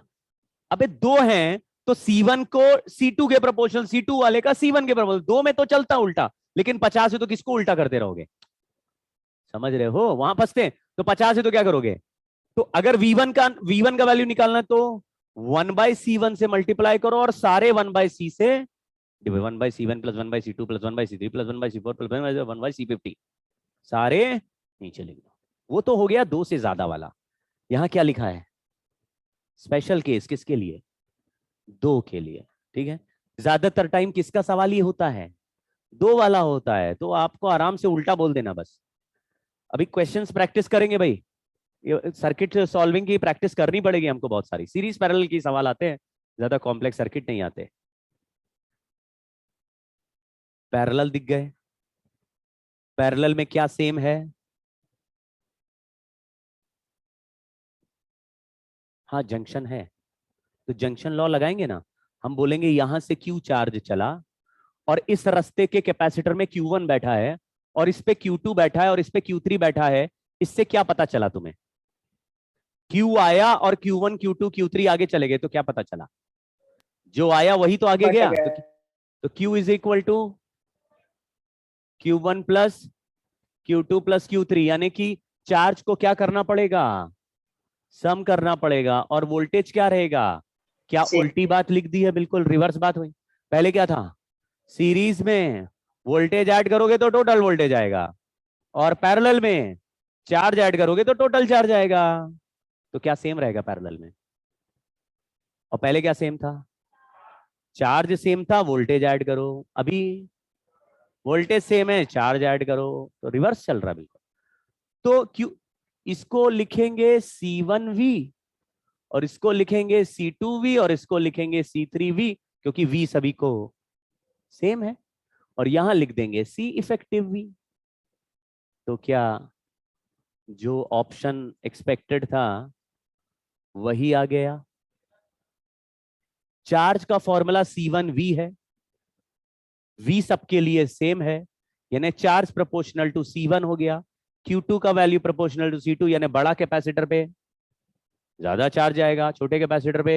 अबे दो हैं तो C1 को C2 के प्रोपोर्शनल, C2 वाले का C1 के प्रोपोर्शनल, दो में तो चलता उल्टा, लेकिन 50 है तो किसको उल्टा करते रहोगे? समझ रहे हो, वहां फंसते हैं। तो 50 है तो क्या करोगे? तो अगर V1 का वैल्यू निकालना है तो 1/C1 से मल्टीप्लाई करो और सारे 1/C से 1/C1 plus 1/C2 plus 1/C3 plus 1/C4 plus 1/C50 सारे नीचे लिख दो। वो तो हो गया 2 से ज्यादा वाला। यहां क्या लिखा है? स्पेशल केस किसके लिए? 2 के लिए। ठीक है, ज्यादातर टाइम किसका सवाल ये होता है? 2 वाला होता है। तो आपको आराम से उल्टा बोल देना बस। अभी क्वेश्चंस प्रैक्टिस करेंगे भाई, सर्किट सॉल्विंग की प्रैक्टिस करनी पड़ेगी हमको बहुत सारी। सीरीज पैरेलल की सवाल आते हैं, ज्यादा कॉम्प्लेक्स सर्किट नहीं आते। पैरेलल दिख गए। पैरेलल में क्या सेम है? हाँ जंक्शन है, तो जंक्शन लॉ लगाएंगे ना। हम बोलेंगे यहां से Q चार्ज चला और इस रास्ते के कैपेसिटर में Q1 बैठा है और इस पे Q2 बैठा है और इस पे Q3 बैठा है। इससे क्या पता चला तुम्हें? Q आया और Q1 Q2 Q3 आगे चले गए, तो क्या पता चला? जो आया वही तो आगे गया। तो Q is equal to Q1 plus Q2 plus Q3, यानी कि चार्ज को क्या करना पड़ेगा? सम करना पड़ेगा। और वोल्टेज क्या रहेगा? क्या Same. उल्टी बात लिख दी है? बिल्कुल रिवर्स बात हुई। पहले क्या था? सीरीज में वोल्टेज ऐड करोगे तो टोटल वोल्टेज आएगा, और पैरेलल में चार्ज ऐड करोगे तो टोटल चार्ज आएगा। तो क्या सेम रहेगा पैरेलल में? और पहले क्या सेम था? चार्ज सेम था, वोल्टेज ऐड करो। अभी वोल्टेज सेम है, चार्ज ऐड करो, तो रिवर्स चल रहा बिल्कुल। तो क्यों इसको लिखेंगे C1V और इसको लिखेंगे C2V और इसको लिखेंगे C3V, क्योंकि V सभी को सेम है। और यहां लिख देंगे C इफेक्टिव V। तो क्या जो ऑप्शन एक्सपेक्टेड था वही आ गया। चार्ज का फॉर्मूला C1V है, V सबके लिए सेम है, यानी चार्ज प्रोपोर्शनल टू C1 हो गया। Q2 का वैल्यू प्रोपोर्शनल टू C2, यानी बड़ा कैपेसिटर पे ज्यादा चार्ज आएगा, छोटे कैपेसिटर पे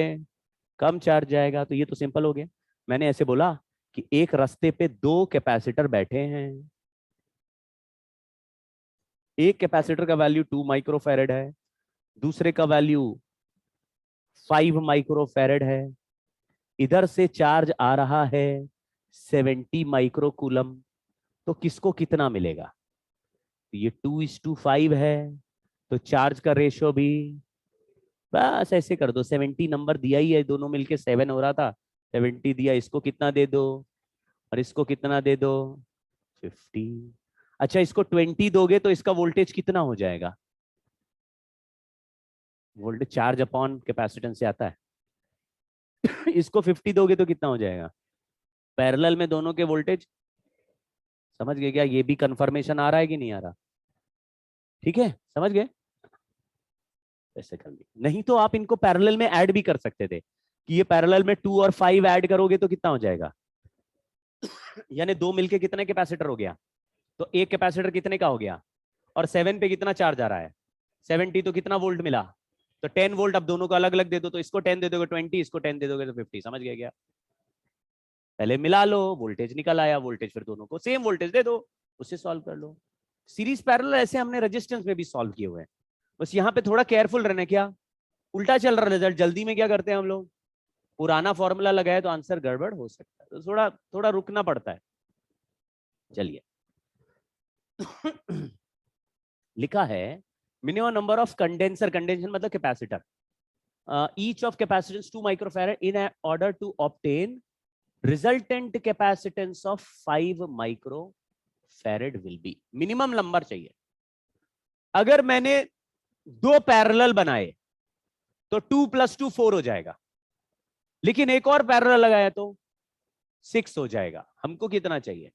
कम चार्ज जाएगा। तो ये तो सिंपल हो गया। मैंने ऐसे बोला कि एक रास्ते पे 2 कैपेसिटर बैठे हैं, एक कैपेसिटर का वैल्यू 2 माइक्रोफैरेड है, दूसरे का वैल्यू 5 माइक्रोफैरेड है। इधर से चार्ज आ रहा है 70 माइक्रोकूलम। तो किसको कितना मिलेगा? ये 2:5 है, तो चार्ज का रेशो भी बस ऐसे कर दो। 70 नंबर दिया ही है, दोनों मिलके 7 हो रहा था, 70 दिया। इसको कितना दे दो और इसको कितना दे दो? 50। अच्छा, इसको 20 दोगे तो इसका वोल्टेज कितना हो जाएगा? वोल्टेज चार्ज अपॉन कैपेसिटेंस से आता है। इसको 50 दोगे तो कितना हो जाएगा? पैरेलल में दोनों के वोल्टेज। समझ गए क्या? ये भी कंफर्मेशन आ रहा है कि नहीं आ रहा? ठीक है, समझ गए? ऐसे कर ली। नहीं तो आप इनको पैरेलल में ऐड भी कर सकते थे कि ये पैरेलल में 2 और 5 ऐड करोगे तो कितना हो जाएगा, यानी 2 मिलके कितने कैपेसिटर हो गया? तो एक कैपेसिटर कितने का हो गया? और 7 पे कितना चार्ज आ रहा है? 70, तो कितना वोल्ट मिला? तो 10 वोल्ट। अब दोनों को अलग अलग दे दो, तो इसको 10 दे दोगे 20, इसको 10 दे दोगे तो 50। समझ गए क्या? पहले मिला लो, वोल्टेज निकल आया, वोल्टेज फिर दोनों को सेम वोल्टेज दे दो, उससे सॉल्व कर लो। सीरीज पैरेलल ऐसे हमने रेजिस्टेंस में भी सॉल्व किए हुए हैं। बस यहाँ पे थोड़ा केयरफुल रहना। क्या उल्टा चल रहा रिजल्ट, जल्दी में क्या करते हैं हम लोग? पुराना फॉर्मूला लगाए तो आंसर गड़बड़ हो सकता है, तो थोड़ा थोड़ा रुकना पड़ता है। चलिए लिखा है minimum number of condenser, condenser मतलब capacitor, each of capacitance 2 microfarad in order to obtain resultant capacitance of 5 microfarad will be। Minimum number चाहिए। अगर मैंने 2 पैरेलल बनाए तो 2 + 2 4 हो जाएगा, लेकिन एक और पैरेलल लगाया तो 6 हो जाएगा। हमको कितना चाहिए?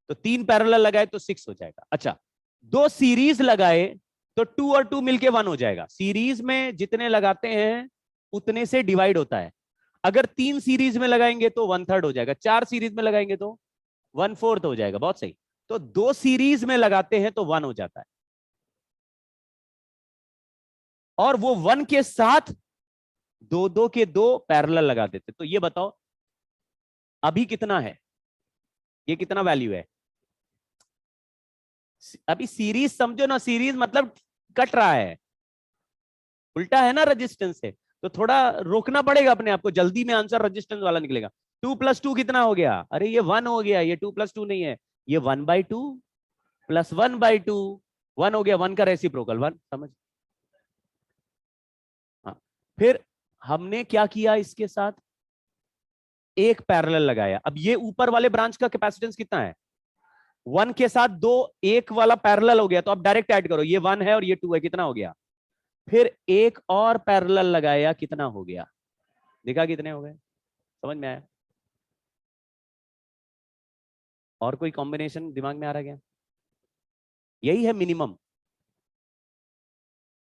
तो 3 पैरेलल लगाए तो 6 हो जाएगा। अच्छा, 2 सीरीज लगाए तो 2 और 2 मिलके 1 हो जाएगा। सीरीज में जितने लगाते हैं उतने से डिवाइड होता है। अगर 3 सीरीज में लगाएंगे तो 1/3 हो जाएगा, 4 सीरीज में लगाएंगे तो 1/4 हो जाएगा। बहुत सही। तो 2 सीरीज में लगाते हैं तो 1 हो जाता है, और वो 1 के साथ 2 के 2 पैरेलल लगा देते। तो ये बताओ अभी कितना है, ये कितना वैल्यू है? अभी सीरीज समझो ना, सीरीज मतलब कट रहा है, उल्टा है ना रेजिस्टेंस से, तो थोड़ा रोकना पड़ेगा अपने आप को, जल्दी में आंसर रेजिस्टेंस वाला निकलेगा। 2 + 2 कितना हो गया? अरे ये 1 हो गया, ये 2 + 2 नहीं है, ये 1/2 + 1/2, 1 हो गया, 1 का रेसिप्रोकल 1, समझ? हाँ। फिर हमने क्या किया इसके साथ, एक पैरेलल लगाया। अब ये ऊपर वाले ब्रांच का कैपेसिटेंस कितना है? 1 के साथ 2, एक वाला पैरेलल हो गया, तो अब डायरेक्ट ऐड करो, ये 1 है और ये 2 है, कितना हो गया? फिर एक और पैरेलल लगाया, कितना हो गया? देखा कितने हो गए? समझ में आया? और कोई कॉम्बिनेशन दिमाग में आ रहा क्या? यही है मिनिमम।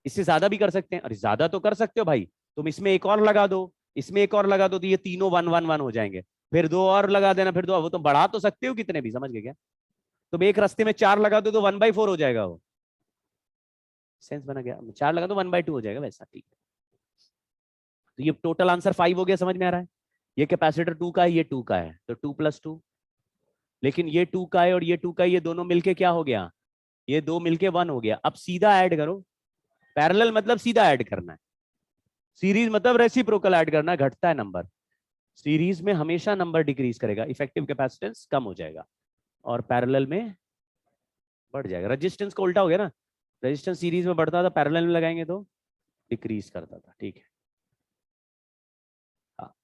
इससे ज्यादा भी कर सकते हैं, अरे ज्यादा तो कर सकते हो भाई, तुम इसमें एक और लगा दो, इसमें एक और लगा दो, तो ये तीनों 1 1 1 हो जाएंगे। फिर 2 और लगा देना, फिर 2, वो तो बढ़ा तो सकते हो कितने भी, समझ गए क्या? तुम एक रास्ते में 4 लगा दो तो 1/4 हो जाएगा, वो सेंस बना गया? 4 लगा दो 1/2 हो जाएगा, वैसा ठीक है। तो ये टोटल आंसर 5 हो गया, समझ में आ रहा है? ये कैपेसिटर 2 का है, ये 2 का है, तो 2 + 2, लेकिन ये 2 का है और ये 2 का है, ये दोनों मिलके क्या हो गया? ये 2 मिलके 1 हो गया। अब सीधा ऐड करो, पैरेलल मतलब सीधा ऐड करना है, सीरीज मतलब रेसिप्रोकल ऐड करना है, घटता है नंबर। सीरीज में हमेशा नंबर डिक्रीज करेगा, इफेक्टिव कैपेसिटेंस कम हो जाएगा, और पैरेलल में बढ़ जाएगा। रेजिस्टेंस को उल्टा हो गया ना, रेजिस्टेंस सीरीज में बढ़ता था, पैरेलल में लगाएंगे तो डिक्रीज करता था, ठीक है। हाँ।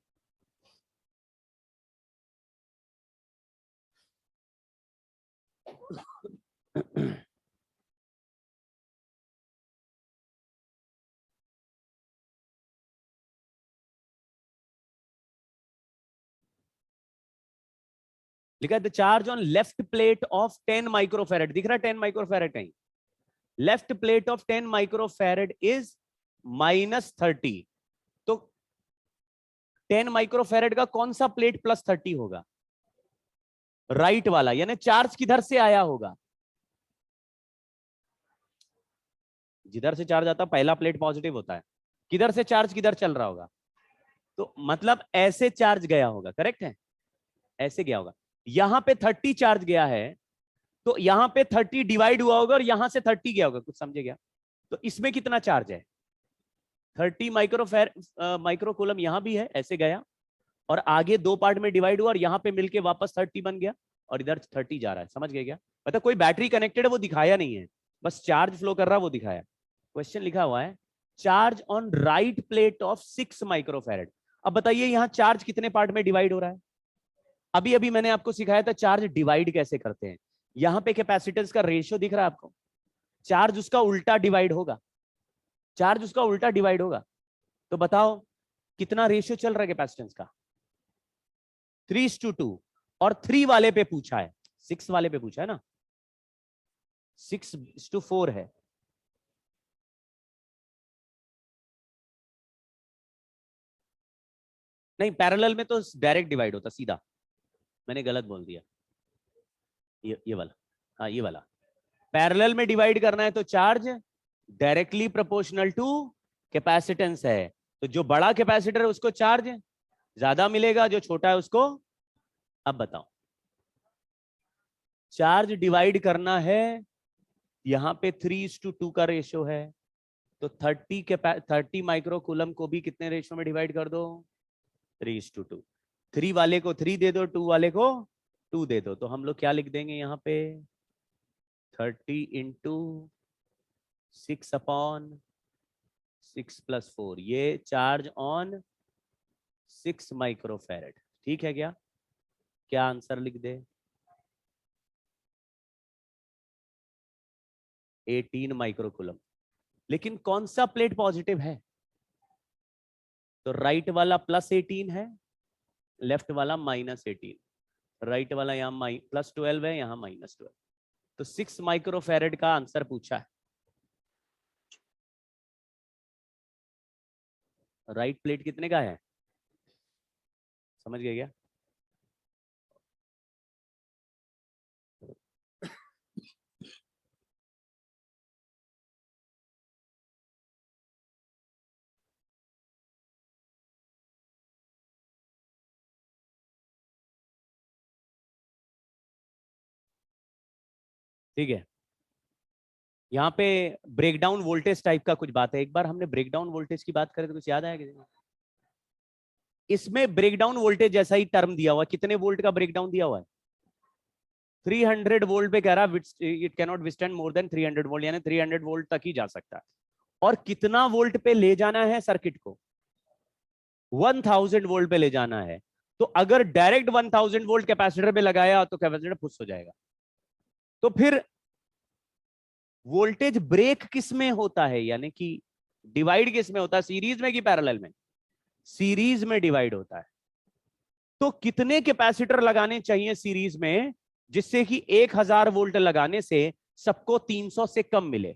लिखा है the charge on left plate of 10 microfarad, दिख रहा है 10 माइक्रोफेरेड कहीं? Left plate of 10 microfarad is -30, तो 10 माइक्रोफेरेड का कौन सा प्लेट +30 होगा? राइट वाला, यानी चार्ज किधर से आया होगा? जिधर से चार्ज आता पहला प्लेट पॉजिटिव होता है, किधर से चार्ज किधर चल रहा होगा? तो मतलब ऐसे चार्ज गया होगा, करेक्ट है? ऐसे गया होगा, यहां पे 30 चार्ज गया है, तो यहां पे 30 डिवाइड हुआ होगा और यहां से 30 गया होगा, कुछ समझे क्या? तो इसमें कितना चार्ज है? 30 माइक्रोकूलम यहां भी है, ऐसे गया, और आगे 2 पार्ट में डिवाइड हुआ और यहां पे मिलके वापस 30 बन गया, और इधर 30 जा रहा है, समझ गए क्या? मतलब कोई बैटरी कनेक्टेड है वो दिखाया नहीं है, बस चार्ज फ्लो कर रहा है वो दिखाया। क्वेश्चन लिखा हुआ है charge on right plate of 6 microfarad. अब बताइए यहां चार्ज कितने पार्ट में डिवाइड हो रहा है? अभी अभी मैंने आपको सिखाया था चार्ज डिवाइड कैसे करते हैं। यहां पे कैपेसिटेंस का रेशियो दिख रहा है आपको, चार्ज उसका उल्टा डिवाइड होगा, चार्ज उसका उल्टा डिवाइड होगा। तो बताओ कितना रेशियो चल रहा है कैपेसिटेंस का? 3:2, और 3 वाले पे पूछा है, 6 वाले पे पूछा है ना, 6:4 है। नहीं, पैरेलल में तो डायरेक्ट डिवाइड होता सीधा, मैंने गलत बोल दिया, ये वाला, हाँ ये वाला। पैरेलल में डिवाइड करना है तो charge directly proportional to capacitance है, तो जो बड़ा कैपेसिटर है उसको चार्ज ज्यादा मिलेगा, जो छोटा है उसको। अब बताओ, चार्ज डिवाइड करना है, यहां पे 3:2 का रेशियो है, तो 30 माइक्रोकूलम को भी कितने रेशियो में डिवाइड कर दो? 3:2। 3 वाले को 3 दे दो, 2 वाले को 2 दे दो, तो हम लोग क्या लिख देंगे यहाँ पे? 30 इंटू 6/6 + 4, ये चार्ज ऑन 6 माइक्रोफेरेड, ठीक है क्या? क्या आंसर लिख दे? 18 माइक्रोकूलम। लेकिन कौन सा प्लेट पॉजिटिव है? तो राइट वाला +18 है, लेफ्ट वाला -18। राइट वाला यहाँ +12 है, यहाँ -12, तो 6 माइक्रोफेरेड का आंसर पूछा है। राइट प्लेट कितने का है, समझ गए क्या? ठीक है, यहाँ पे ब्रेकडाउन वोल्टेज टाइप का कुछ बात है। एक बार हमने ब्रेकडाउन वोल्टेज की बात करें तो कुछ याद आया किसी को? इसमें ब्रेकडाउन वोल्टेज जैसा ही टर्म दिया हुआ, कितने वोल्ट का ब्रेकडाउन दिया हुआ है? 300 वोल्ट पे कह रहा it cannot withstand more than 300 volt, यानी 300 वोल्ट तक ही जा सकता है। और कितना वोल्ट पे ले जाना है सर्किट को? 1000 वोल्ट पे ले जाना है। तो अगर डायरेक्ट 1000 वोल्ट कैपेसिटर पे लगाया तो कैपेसिटर फुस हो जाएगा। तो फिर वोल्टेज ब्रेक किस में होता है, यानी कि डिवाइड किस में होता है, सीरीज में कि पैरेलल में? सीरीज में डिवाइड होता है। तो कितने कैपेसिटर लगाने चाहिए सीरीज में जिससे कि 1000 वोल्ट लगाने से सबको 300 से कम मिले?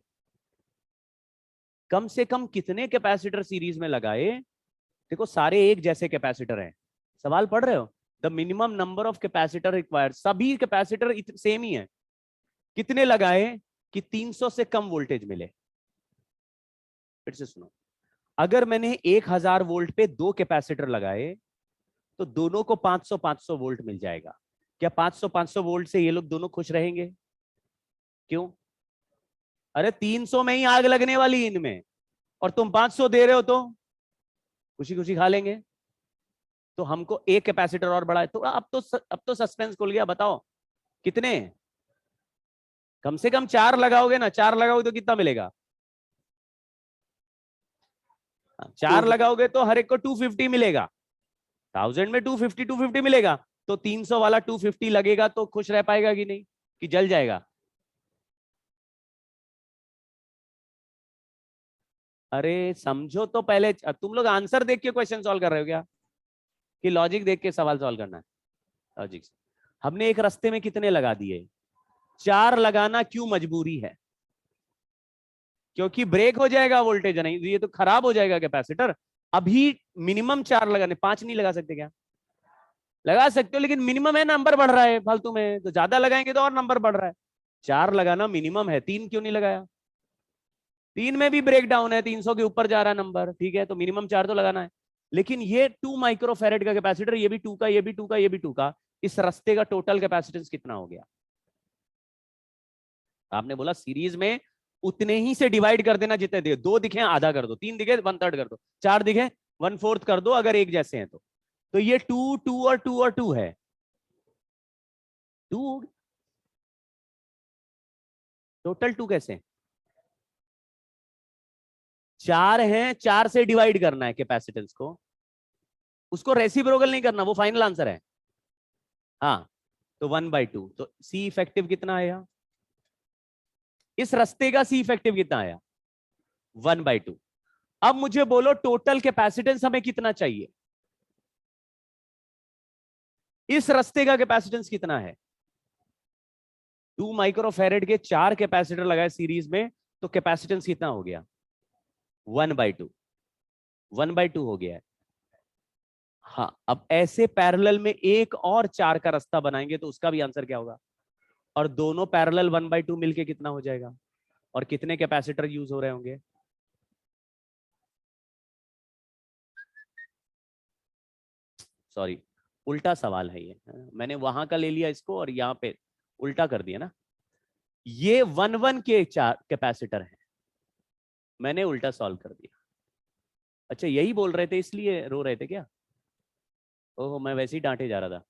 कम से कम कितने कैपेसिटर सीरीज में लगाए? देखो सारे एक जैसे कैपेसिटर हैं, सवाल पढ़ रहे हो? The minimum number of capacitor required, सभी कैपेसिटर सेम ही है। कितने लगाए कि 300 से कम वोल्टेज मिले? फिर से सुनो, अगर मैंने 1000 वोल्ट पे 2 कैपेसिटर लगाए तो दोनों को 500 500 वोल्ट मिल जाएगा। क्या 500 500 वोल्ट से ये लोग दोनों खुश रहेंगे? क्यों? अरे 300 में ही आग लगने वाली इनमें, और तुम 500 दे रहे हो तो खुशी खुशी खा लेंगे। तो हमको एक कैपेसिटर और बढ़ाए। तो अब तो सस्पेंस खुल गया। बताओ कितने? कम से कम 4 लगाओगे ना, 4 लगाओगे तो कितना मिलेगा? 4 लगाओगे तो हर एक को 250 मिलेगा। 1000 में 250 250 मिलेगा। तो 300 वाला 250 लगेगा तो खुश रह पाएगा कि नहीं, कि जल जाएगा? अरे समझो तो पहले, तुम लोग आंसर देख के क्वेश्चन सॉल्व कर रहे हो क्या, कि लॉजिक देख के सवाल सॉल्व करना है? लॉजिक। हमने एक रास्ते में कितने लगा दिए? 4 लगाना क्यों मजबूरी है? क्योंकि ब्रेक हो जाएगा वोल्टेज, नहीं ये तो खराब हो जाएगा कैपेसिटर। अभी मिनिमम 4 लगाने, 5 नहीं लगा सकते क्या? लगा सकते हो, लेकिन मिनिमम है, नंबर बढ़ रहा है फालतू में, तो ज्यादा लगाएंगे तो और नंबर बढ़ रहा है। 4 लगाना मिनिमम है, 3 क्यों नहीं लगाया? 3 में भी ब्रेक डाउन है, 300 के ऊपर जा रहा है नंबर, ठीक है, तो मिनिमम 4 तो लगाना है। लेकिन ये 2 माइक्रोफेरेड का कैपेसिटर, ये भी 2 का, ये भी 2 का, ये भी 2 का, इस रास्ते का टोटल कैपेसिटेंस कितना हो गया? आपने बोला सीरीज में उतने ही से डिवाइड कर देना जितने दिखे। 2 दिखे आधा कर दो, 3 दिखे 1/3 कर दो, 4 दिखे 1/4 कर दो, अगर एक जैसे हैं तो ये 2 2 और 2 और 2 है, 2 टोटल 2 कैसे? 4 हैं, 4 से डिवाइड करना है कैपेसिटेंस को, उसको रेसिप्रोकल नहीं करना, वो फाइनल आंसर है। हाँ, तो 1/2। तो सी इफेक्टिव कितना आया? इस रास्ते का सी इफेक्टिव कितना आया? 1/2। अब मुझे बोलो टोटल कैपेसिटेंस हमें कितना चाहिए? इस रास्ते का कैपेसिटेंस कितना है? 2 माइक्रोफेरेड के 4 कैपेसिटर लगाए सीरीज में, तो कैपेसिटेंस कितना हो गया? 1/2। 1/2 हो गया है। हाँ, अब ऐसे पैरेलल में एक और 4 का रास्ता बनाएंगे तो उसका भी आंसर क्या होगा? और दोनों पैरेलल 1/2 मिलके कितना हो जाएगा? और कितने कैपेसिटर यूज हो रहे होंगे? सॉरी, उल्टा सवाल है ये, मैंने वहां का ले लिया इसको और यहाँ पे उल्टा कर दिया ना। ये 1 के 4 कैपेसिटर हैं, मैंने उल्टा सॉल्व कर दिया। अच्छा यही बोल रहे थे इसलिए रो रहे थे क्या? ओहो, मैं वैसे ही डांटे जा रहा था।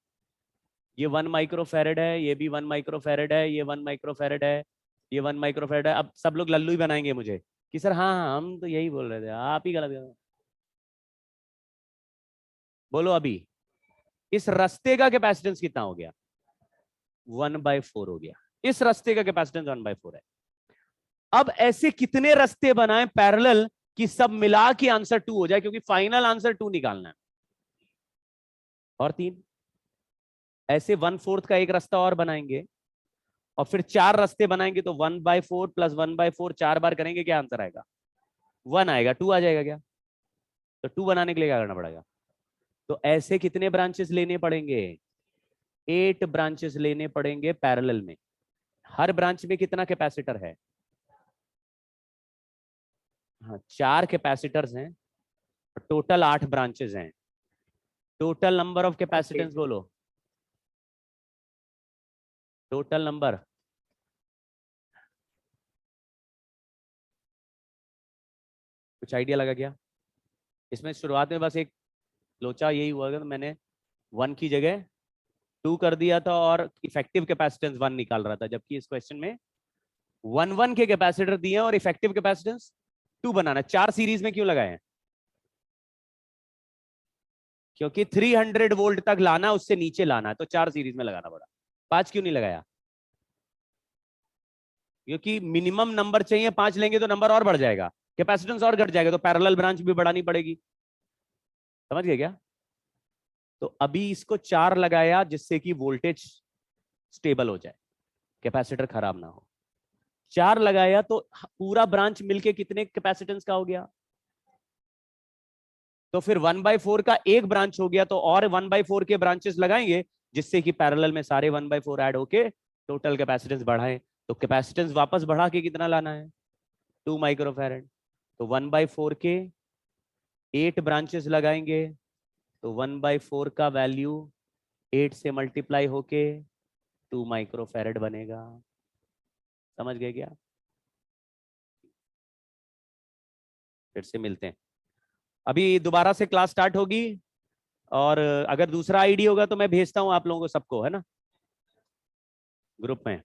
ये 1 माइक्रोफेरेड है, ये भी 1 माइक्रोफेरेड है, ये 1 माइक्रोफेरेड है, ये 1 माइक्रोफेरेड है। अब सब लोग लल्लू ही बनाएंगे मुझे कि सर हाँ हाँ हम तो यही बोल रहे थे, आप ही गलत कर रहे हो। बोलो अभी इस रास्ते का कैपेसिटेंस कितना हो गया? 1/4 हो गया। इस रास्ते का कैपेसिटेंस 1/4 है। अब ऐसे कितने रास्ते बनाए पैरेलल कि सब मिला के आंसर 2 हो जाए, क्योंकि फाइनल आंसर 2 निकालना है। और 3 ऐसे 1/4 का एक रास्ता और बनाएंगे, और फिर 4 रास्ते बनाएंगे, तो 1/4 प्लस 1/4 4 बार करेंगे, क्या आंसर आएगा? 1 आएगा, 2 आ जाएगा क्या? तो 2 बनाने के लिए क्या करना पड़ेगा? तो ऐसे कितने ब्रांचेस लेने पड़ेंगे? 8 ब्रांचेस लेने पड़ेंगे पैरेलल में। हर ब्रांच में कितना कैपेसिटर है? हाँ, 4 कैपेसिटर्स हैं, टोटल 8 ब्रांचेस हैं। टोटल नंबर ऑफ कैपेसिटेंस बोलो, टोटल नंबर। कुछ आइडिया लगा क्या? इसमें शुरुआत में बस एक लोचा यही हुआ कि मैंने 1 की जगह 2 कर दिया था और इफेक्टिव कैपेसिटेंस 1 निकाल रहा था, जबकि इस क्वेश्चन में 1 के कैपेसिटर दिए और इफेक्टिव कैपेसिटेंस 2 बनाना। 4 सीरीज में क्यों लगाए हैं? क्योंकि 300 वोल्ट तक लाना, उससे नीचे लाना है, तो 4 सीरीज में लगाना पड़ा। 5 क्यों नहीं लगाया? क्योंकि मिनिमम नंबर चाहिए, 5 लेंगे तो नंबर और बढ़ जाएगा, कैपेसिटेंस और घट जाएगा, तो पैरेलल ब्रांच भी बढ़ानी पड़ेगी। समझ गए क्या? तो अभी इसको 4 लगाया जिससे कि वोल्टेज स्टेबल हो जाए, कैपेसिटर खराब ना हो। 4 लगाया तो पूरा ब्रांच मिलके कितने कैपेसिटेंस का हो गया? तो फिर 1/4 का एक ब्रांच हो गया, तो और 1/4 के ब्रांचेस लगाएंगे जिससे कि पैरेलल में सारे 1/4 ऐड होके टोटल कैपेसिटेंस बढ़ाएं। तो कैपेसिटेंस वापस बढ़ा के कितना लाना है? 2 माइक्रोफैरड। तो 1/4 के 8 ब्रांचेस लगाएंगे, तो 1/4 का वैल्यू 8 से मल्टीप्लाई होके 2 माइक्रोफैरड बनेगा। समझ गए क्या? फिर से मिलते हैं, अभी दोबारा से क्लास स्टार्ट होगी, और अगर दूसरा आईडी होगा तो मैं भेजता हूं आप लोगों को, सबको, है ना, ग्रुप में।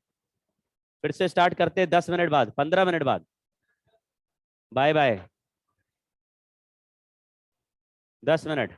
फिर से स्टार्ट करते हैं 10 मिनट बाद, 15 मिनट बाद। Bye bye. 10 मिनट।